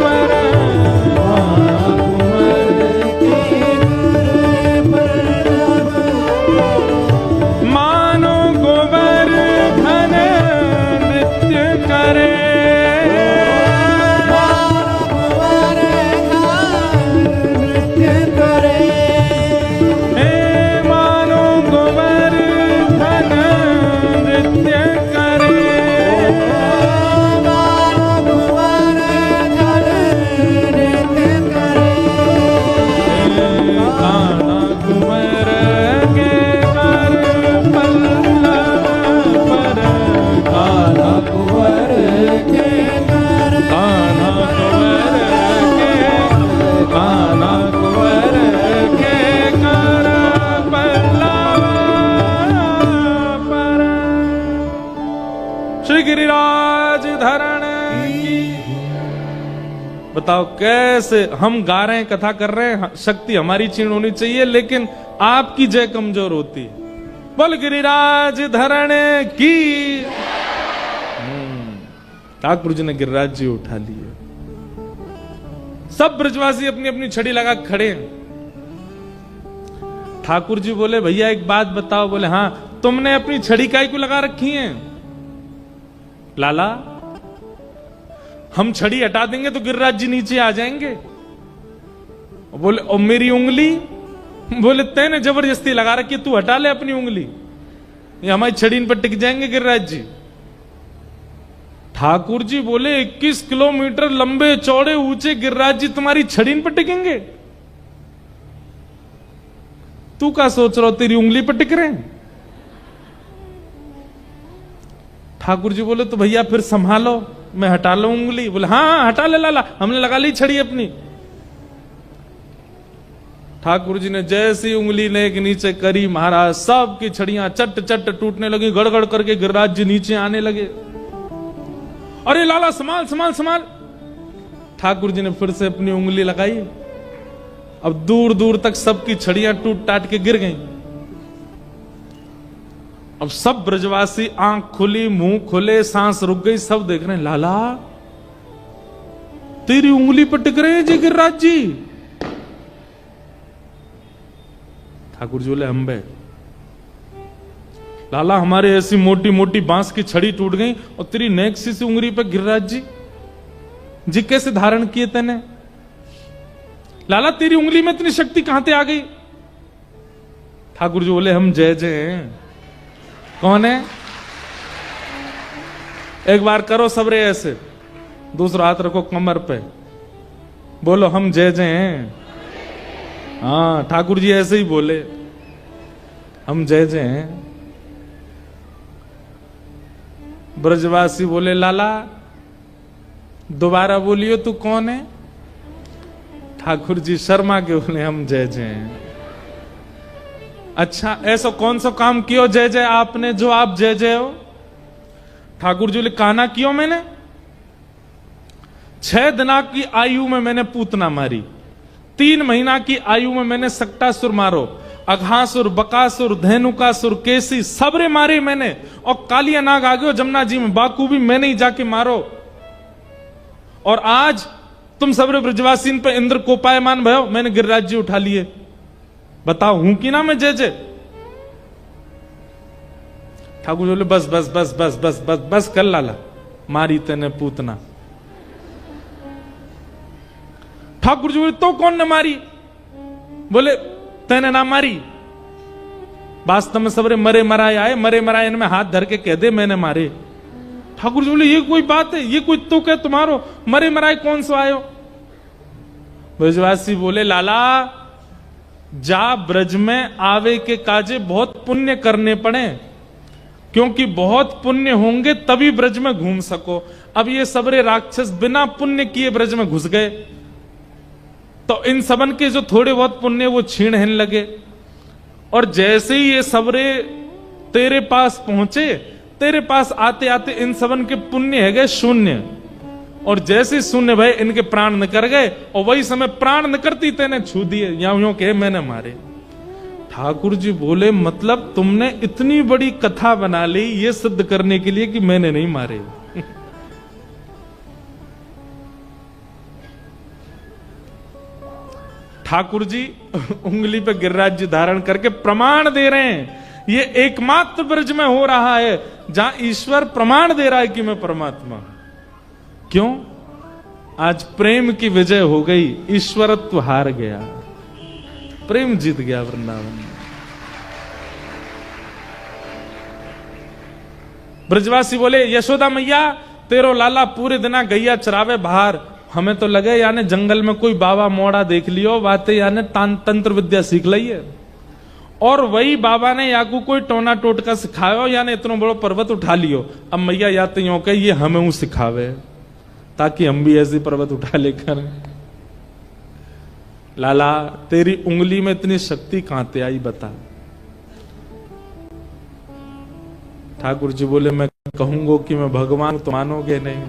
पर। मानो गोवर्धन नृत्य करे। नृत्य करे। हे मानो गोवर्धन नृत्य करे। कान्हा कुंवर के कर पल्लव पर। कान्हा कुंवर के कर। कान्हा कुंवर के। कान्हा कुंवर के कर पल्लव पर। श्री गिरिराज धरण की। बताओ कैसे हम गा रहे हैं, कथा कर रहे हैं, शक्ति हमारी क्षीण होनी चाहिए, लेकिन आपकी जय कमजोर होती है। बोल गिरिराज धरण की। ठाकुर जी ने गिरिराज जी उठा लिए। सब ब्रजवासी अपनी अपनी छड़ी लगा खड़े हैं। ठाकुर जी बोले भैया एक बात बताओ। बोले हाँ। तुमने अपनी छड़ी काहे को लगा रखी है? लाला हम छड़ी हटा देंगे तो गिरिराज जी नीचे आ जाएंगे। बोले और मेरी उंगली? बोले तैने जबरदस्ती लगा रखी, तू हटा ले अपनी उंगली, ये हमारी छड़ी इन पर टिक जाएंगे गिरिराज जी। ठाकुर जी बोले 21 किलोमीटर लंबे चौड़े ऊंचे गिरिराज जी तुम्हारी छड़ी इन पर टिकेंगे? तू क्या सोच रहा हो, तेरी उंगली पर टिक रहे हैं? ठाकुर जी बोले तो भैया फिर संभालो, मैं हटा लो उंगली। बोले हाँ हाँ हटा ले लाला, हमने लगा ली छड़ी अपनी। ठाकुर जी ने जैसी उंगली ने एक नीचे करी, महाराज सब की छड़ियां चट चट टूटने लगी, गड़गड़ करके गिरिराज जी नीचे आने लगे। अरे लाला संभाल संभाल संभाल। ठाकुर जी ने फिर से अपनी उंगली लगाई। अब दूर दूर तक सबकी छड़ियां टूट टाट के गिर गईं। अब सब ब्रजवासी आंख खुली, मुंह खुले, सांस रुक गई, सब देख रहे हैं। लाला तेरी उंगली पर टिक रहे हैं जी गिरिराज जी। ठाकुर जी बोले अंबे लाला हमारे ऐसी मोटी मोटी बांस की छड़ी टूट गई और तेरी नेक सी उंगली पर गिरिराज जी कैसे धारण किए तेने? लाला तेरी उंगली में इतनी शक्ति कहां से आ गई? ठाकुर जी बोले हम जय जय हैं। कौन है? एक बार करो सबरे ऐसे, दूसरा हाथ रखो कमर पे, बोलो हम जय जय हैं। हाँ ठाकुर जी ऐसे ही बोले हम जय जय हैं। ब्रजवासी बोले लाला दोबारा बोलियो तू कौन है? ठाकुर जी शर्मा के बोले हम जय जय हैं। अच्छा ऐसा कौन सा काम किया जय जय आपने जो आप जय जय हो? ठाकुर जी बोले काना कियो मैंने? 6 दिना की आयु में मैंने पूतना मारी, 3 महीना की आयु में मैंने सक्टासुर मारो, अघासुर, बकासुर, धेनुकासुर, केसी सबरे मारे मैंने, और कालिया नाग आ गयो जमुना जी में, बाकू भी मैंने ही जाके मारो। और आज तुम सबरे ब्रजवासी पे इंद्र कोपायमान भयो, मैंने गिरिराज जी उठा लिए। बताओ हूं कि ना मैं जय जय? ठाकुर बोले बस बस बस बस बस बस बस कर लाला, मारी तेने पूतना। ठाकुर जी बोले तो कौन ने मारी? बोले तेने ना मारी, वास्तव में सबरे मरे मराए आए, मरे मराए इनमें हाथ धर के कह दे मैंने मारे। ठाकुर जी बोले ये कोई बात है, ये कोई तुक है तुम्हारो, मरे मराए कौन सो आयो। ब्रजवासी बोले लाला जा ब्रज में आवे के काजे बहुत पुण्य करने पड़े, क्योंकि बहुत पुण्य होंगे तभी ब्रज में घूम सको। अब ये सबरे राक्षस बिना पुण्य किए ब्रज में घुस गए, तो इन सबन के जो थोड़े बहुत पुण्य वो छीण हेन लगे। और जैसे ही ये सबरे तेरे पास पहुंचे, तेरे पास आते आते इन सबन के पुण्य है गए शून्य, और जैसे शून्य भय इनके प्राण निकर गए, और वही समय प्राण निकरती तेने छू दिए, यूं के मैंने मारे। ठाकुर जी बोले मतलब तुमने इतनी बड़ी कथा बना ली ये सिद्ध करने के लिए कि मैंने नहीं मारे। ठाकुर जी उंगली पे गिरिराज जी धारण करके प्रमाण दे रहे हैं, ये एकमात्र ब्रज में हो रहा है जहां ईश्वर प्रमाण दे रहा है कि मैं परमात्मा। क्यों? आज प्रेम की विजय हो गई, ईश्वरत्व हार गया, प्रेम जीत गया वृंदावन। ब्रजवासी बोले यशोदा मैया तेरो लाला पूरे दिना गैया चरावे बाहर, हमें तो लगे यानी जंगल में कोई बाबा मोड़ा देख लियो, बातें यानी तंत्र विद्या सीख ली है, और वही बाबा ने याकू कोई टोना टोटका सिखायो, यानी इतना बड़ो पर्वत उठा लियो। अब मैया या तो यूं कहे ये हमें वो सिखावे ताकि हम भी ऐसी पर्वत उठा लेकर। लाला तेरी उंगली में इतनी शक्ति कहां से आई बता। ठाकुर जी बोले मैं कहूंगा कि मैं भगवान तो मानोगे नहीं,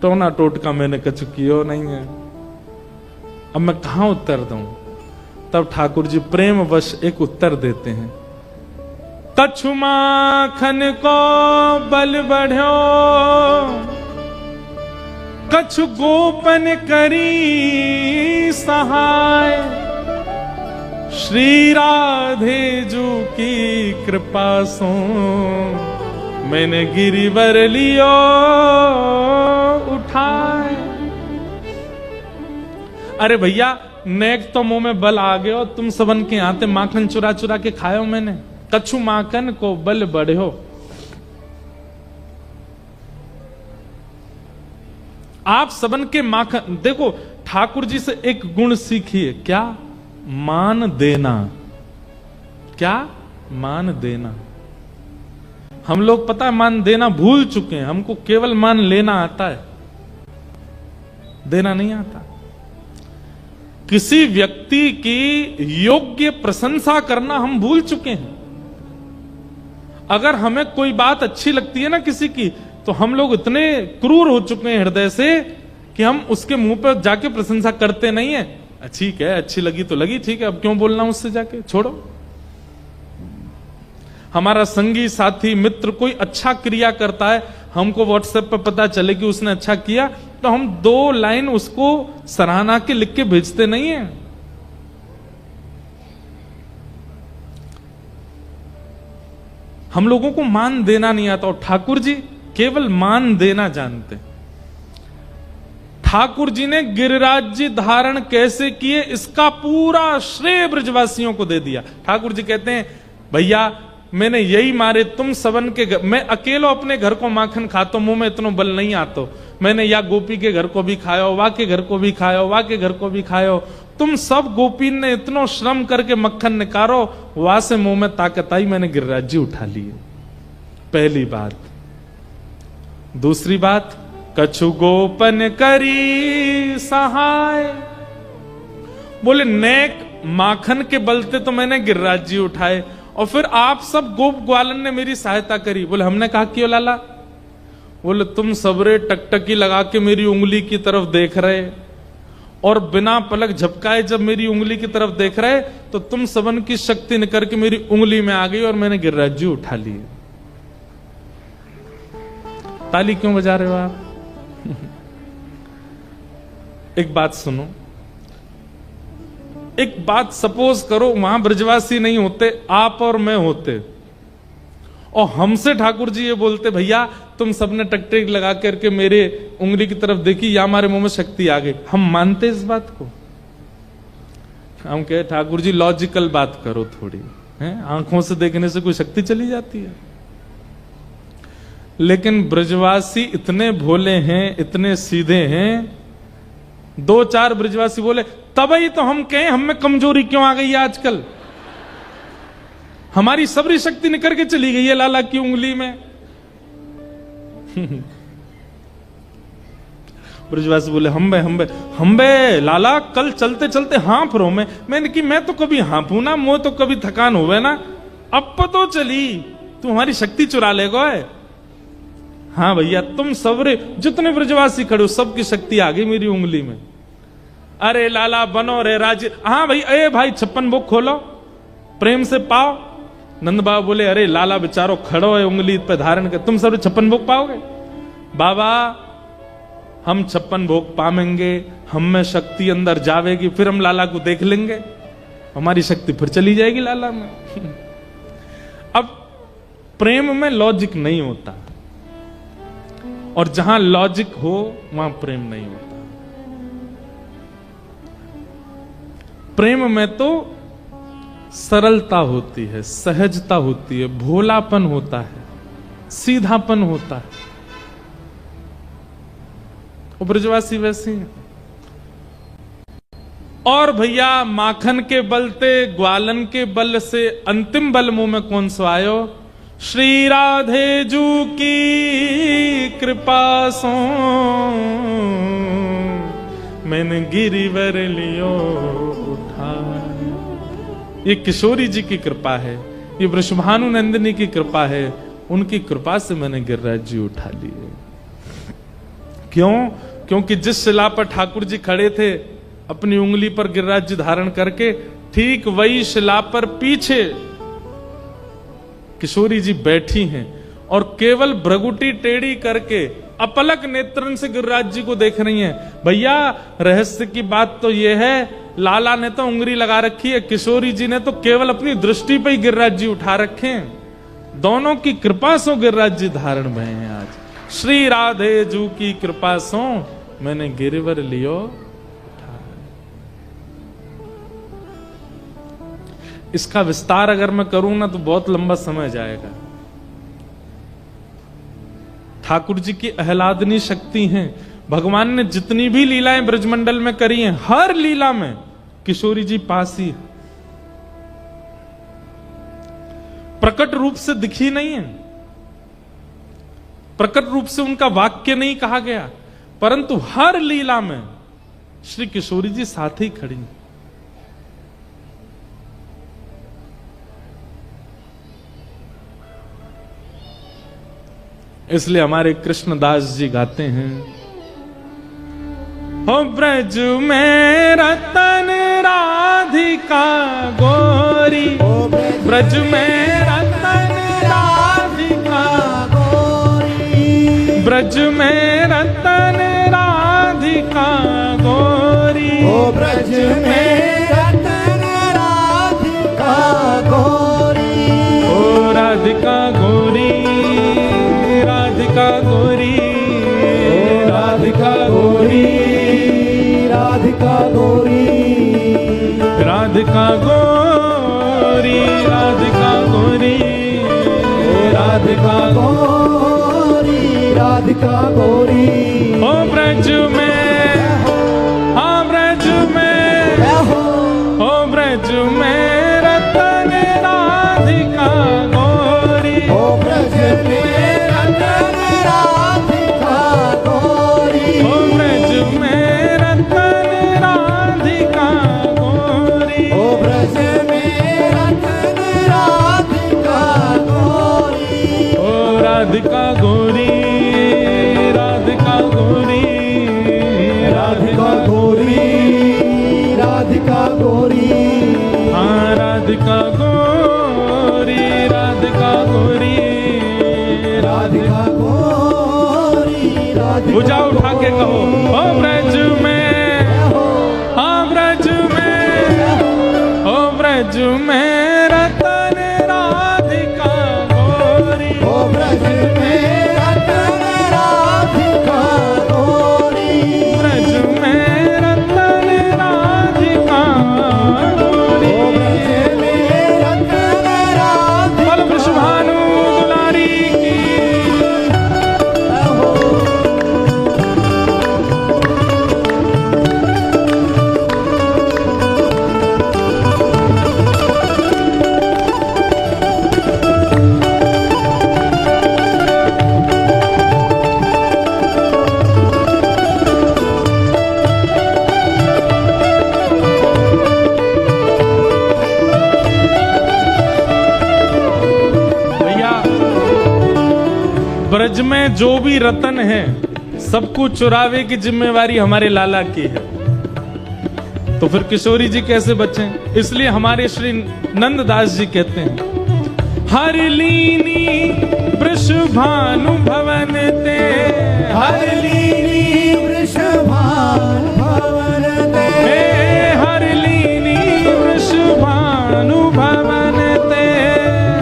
टोना टोटका मैंने कछु कियो नहीं है, अब मैं कहां उत्तर दूं। तब ठाकुर जी प्रेम वश एक उत्तर देते हैं, कछु माखन को बल बढ़्यो, कछु गोपन करी सहाय, श्री राधे जू की कृपा सो मैंने गिरिवर लियो उठाए। अरे भैया नेक तो मुंह में बल आ गयो, तुम सबन के आते माखन चुरा चुरा के खायो मैंने, कछु माखन को बल बढ़ो। आप सबन के माखन देखो, ठाकुर जी से एक गुण सीखिए, क्या? मान देना। क्या? मान देना। हम लोग पता है मान देना भूल चुके हैं, हमको केवल मान लेना आता है, देना नहीं आता। किसी व्यक्ति की योग्य प्रशंसा करना हम भूल चुके हैं। अगर हमें कोई बात अच्छी लगती है ना किसी की, तो हम लोग इतने क्रूर हो चुके हैं हृदय से कि हम उसके मुंह पर जाके प्रशंसा करते नहीं है। ठीक है, अच्छी लगी तो लगी, ठीक है, अब क्यों बोलना उससे जाके, छोड़ो। हमारा संगी साथी मित्र कोई अच्छा क्रिया करता है, हमको व्हाट्सएप पर पता चले कि उसने अच्छा किया, तो हम 2 लाइन उसको सराहना के लिख के भेजते नहीं है। हम लोगों को मान देना नहीं आता, और ठाकुर जी केवल मान देना जानते। ठाकुर जी ने गिरिराज जी धारण कैसे किए इसका पूरा श्रेय ब्रजवासियों को दे दिया। ठाकुर जी कहते हैं भैया मैंने यही मारे तुम सबन के घर, मैं अकेलो अपने घर को माखन खातो, मुंह में इतना बल नहीं आतो, मैंने या गोपी के घर को भी खायो, वा के घर को भी खायो, वा के घर को भी खायो, तुम सब गोपी ने इतना श्रम करके मक्खन निकारो, वहां से मुंह में ताकत आई, मैंने गिरिराज जी उठा लिए। पहली बात। दूसरी बात, कछु गोपन करी सहाय, बोले नेक माखन के बलते तो मैंने गिरिराज जी उठाए, और फिर आप सब गोप ग्वालन ने मेरी सहायता करी। बोले हमने कहा क्यों लाला? बोले तुम सबरे टकटकी लगा के मेरी उंगली की तरफ देख रहे, और बिना पलक झपकाए जब मेरी उंगली की तरफ देख रहे, तो तुम सबन की शक्ति निकल के मेरी उंगली में आ गई और मैंने गिरिराज जी उठा लिए। ताली क्यों बजा रहे हो आप? एक बात सुनो, एक बात सपोज करो वहां ब्रजवासी नहीं होते, आप और मैं होते, और हमसे ठाकुर जी ये बोलते भैया तुम सबने टकटक लगा करके मेरे उंगली की तरफ देखी या हमारे मुंह में शक्ति आ गई, हम मानते इस बात को? हम कहे ठाकुर जी लॉजिकल बात करो थोड़ी, हैं? आंखों से देखने से कोई शक्ति चली जाती है? लेकिन ब्रजवासी इतने भोले हैं, इतने सीधे हैं। 2-4 ब्रजवासी बोले तभी तो हम कहें हम में कमजोरी क्यों आ गई है आजकल, हमारी सबरी शक्ति निकल के चली गई है लाला की उंगली में। ब्रजवासी बोले हम बे लाला कल चलते चलते हाँफ रहो। मैंने कि मैं तो कभी हाँफू ना, मुंह तो कभी थकान होवे ना, अब तो चली तू हमारी शक्ति चुरा लेगा। हाँ भैया तुम सबरे जितने ब्रजवासी खड़े हो सबकी शक्ति आ गई मेरी उंगली में। अरे लाला बनो रे राजी। हाँ भाई, ए भाई 56 भोग खोलो, प्रेम से पाओ। नंद बाबा बोले अरे लाला बेचारो खड़ो है उंगली पे धारण कर, तुम सब 56 भोग पाओगे? बाबा हम 56 भोग पाएंगे, हम में शक्ति अंदर जावेगी, फिर हम लाला को देख लेंगे, हमारी शक्ति फिर चली जाएगी लाला में। अब प्रेम में लॉजिक नहीं होता, और जहां लॉजिक हो वहां प्रेम नहीं होता। प्रेम में तो सरलता होती है, सहजता होती है, भोलापन होता है, सीधापन होता है। वो ब्रजवासी वैसे हैं। और भैया माखन के बलते ग्वालन के बल से अंतिम बल मुंह में कौन सा आयो? श्री राधे जू की कृपा सो मैंने गिरिवर लियो उठा। ये किशोरी जी की कृपा है, ये वृषभानु नंदिनी की कृपा है, उनकी कृपा से मैंने गिरिराज जी उठा लिए। क्यों? क्योंकि जिस शिला पर ठाकुर जी खड़े थे अपनी उंगली पर गिरिराज जी धारण करके, ठीक वही शिला पर पीछे किशोरी जी बैठी हैं और केवल भ्रगुटी टेढ़ी करके अपलक नेत्रन से गिरिराज जी को देख रही हैं। भैया रहस्य की बात तो यह है, लाला ने तो उंगली लगा रखी है, किशोरी जी ने तो केवल अपनी दृष्टि पे ही गिरिराज जी उठा रखे हैं। दोनों की कृपा सो गिरिराज जी धारण भये हैं आज। श्री राधे जू की कृपा सो मैंने गिरिवर लियो उठा। इसका विस्तार अगर मैं करूं ना तो बहुत लंबा समय जाएगा। ठाकुर जी की आह्लादनी शक्ति है। भगवान ने जितनी भी लीलाएं ब्रजमंडल में करी हैं, हर लीला में किशोरी जी पास ही प्रकट रूप से दिखी नहीं है, प्रकट रूप से उनका वाक्य नहीं कहा गया, परंतु हर लीला में श्री किशोरी जी साथ ही खड़ी। इसलिए हमारे कृष्णदास जी गाते हैं, हो ब्रज में रतन राधिका गोरी, ब्रज में रतन राधिका गोरी, ब्रज में रतन राधिका गोरी, ओ ब्रज में रतन राधिका गोरी, ओ राधिका गोरी, राधिका गोरी, राधिका गोरी, राधिका गोरी, राधिका गोरी, राधिका गोरी, राधिका गोरी, राधिका गोरी। ओ ब्रज में, हाँ ब्रज में, ओ ब्रज में रतन राधिका गोरी, ओ ब्रज में रतन राधिका गोरी, ओ ब्रज में रतन राधिका गोरी, ओ ब्रज में रतन राधिका गोरी, ओ राधिका गोरी, राधिका गोरी, राधिका गोरी, राधिका गोरी, हाँ राधिका गोरी, राधिका गोरी, राधिका गोरी, राधिका भुजा उठा के कहो, ओ ब्रज में, हाँ ब्रज में, ओ ब्रज में रतन राधिका गोरी, ओ ब्रज में रतन राधिका गोरी, ब्रज में रतन राधिका गोरी, ओ ब्रज में रतन राधिका बल वृषभानु दुलारी की, ब्रज में जो भी रतन है सबको चुरावे की जिम्मेवारी हमारे लाला की है, तो फिर किशोरी जी कैसे बचें? इसलिए हमारे श्री नंददास जी कहते हैं, हर लीनी वृषभानु भवन ते, हर लीनी वृषभानु भवन ते, हर लीनी वृषभानु भवन ते,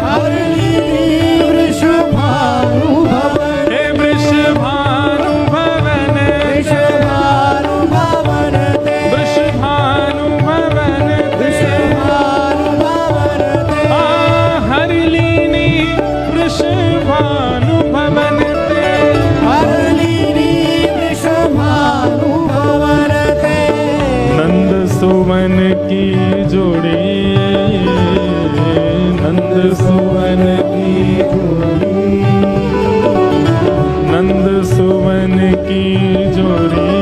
हर लीनी वृषभानु भवन, हे वृषभानु भवन, वृषभानु भवन ते, वृषभानु भवन ते, वृषभानु भवन ते, हर लीनी वृषभानु भवन ते, हर लीनी वृषभानु भवन ते, नंद सुवन की जोड़ी, नंद सुवन की जोड़ी, नंद सुवन की जोड़ी,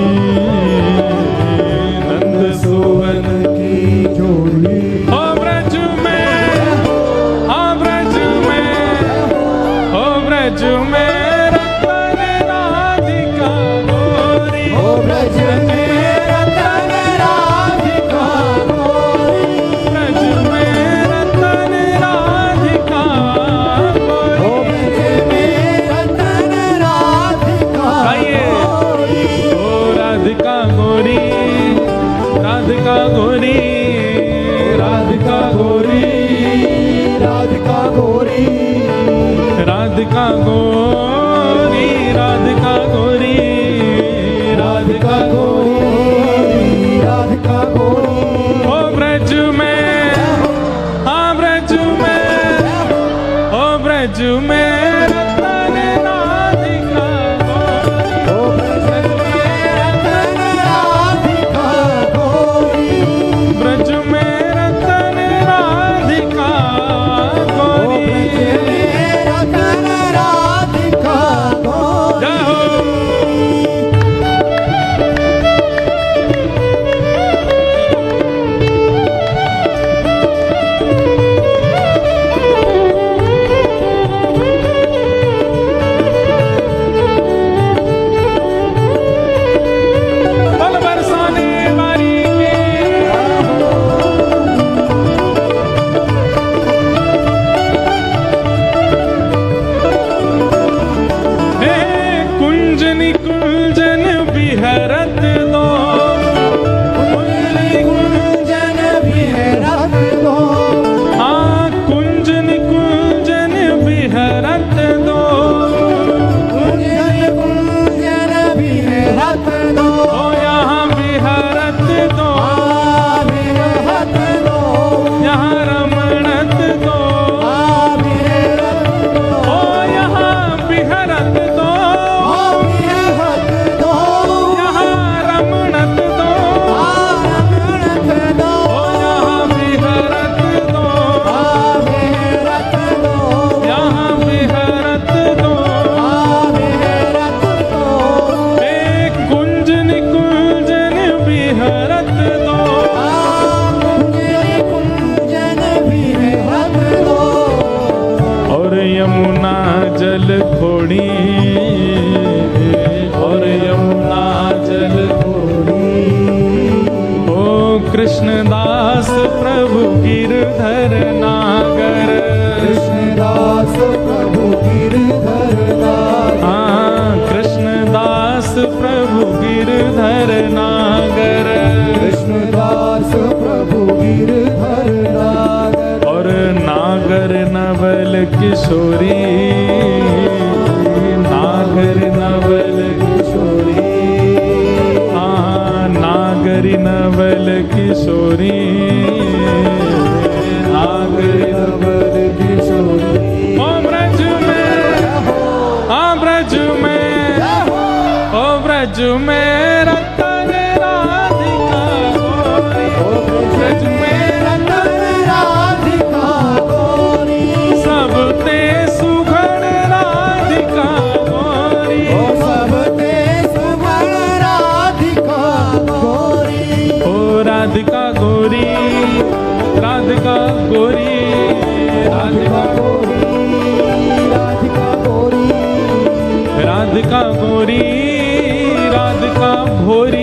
नंद सुवन की जोड़ी, ओ ब्रज में, ओ ब्रज में, ओ ब्रज में रतन राधिका गोरी, ओ ब्रज में रतन राधिका गोरी, ब्रज में रतन राधिका ओ गोरी। ब्रज में रतन राधिका आइए। गोरी, ओ राधिका गोरी, राधिका गोरी, राधिका गोरी, राधिका गोरी, राधिका गोरी, राधिका गोरी, राधिका गोरी, राधिका गोरी, ओ ब्रज में, हाँ ब्रज में, ओ ब्रज में रतन राधिका गोरी, ओ ब्रज में रतन राधिका गोरी, ब्रज में रतन राधिका ओ ब्रज गोरी। में रतन राधिका गोरी। जाओ। पल बरसाने वाली के, हे कुंजन कुंजन बिहरत दो, कुंजन कुंजन बिहरत दो, हाँ कुंजन कुंजन बिहरत दो, कुंजन कुंजन बिहरत दो, ओ यहाँ बिहरत दो, आ बिहरत दो, यहाँ रमणत दो, आ बिहरत दो, ओ यहाँ बिहरत दो, आ बिहरत दो, यहाँ रमणत दो, आ रमणत दो, ओ यहाँ बिहरत दो, आ बिहरत दो, यहाँ बिहरत दो, आ बिहरत दो, हे कुंजन कुंजन बिहरत दो, आ कुंजन कुंजन बिहरत दो, और यमुना जल खोड़ी, और यमुना जल खोड़ी, ओ कृष्णदास प्रभु गिरधर नागर, कृष्णदास प्रभु गिरधर नागर, हाँ कृष्णदास प्रभु गिरधर नागर, कृष्णदास प्रभु गिरधर नागर, और नागर नवल किशोरी, नागर नवल किशोरी, हाँ नागरी नवल किशोरी, नागरी नवल किशोरी, ओ ब्रज में, हाँ ब्रज में, ओ ब्रज में रतन राधिका गोरी, ओ ब्रज में रतन राधिका गोरी, सब ते सुघड़ राधिका गोरी, ओ सब ते सुमन राधिका गोरी, ओ राधिका गोरी, राधिका गोरी, राधिका राधिका गोरी, राधिका गोरी, मोरी राधिका भोरी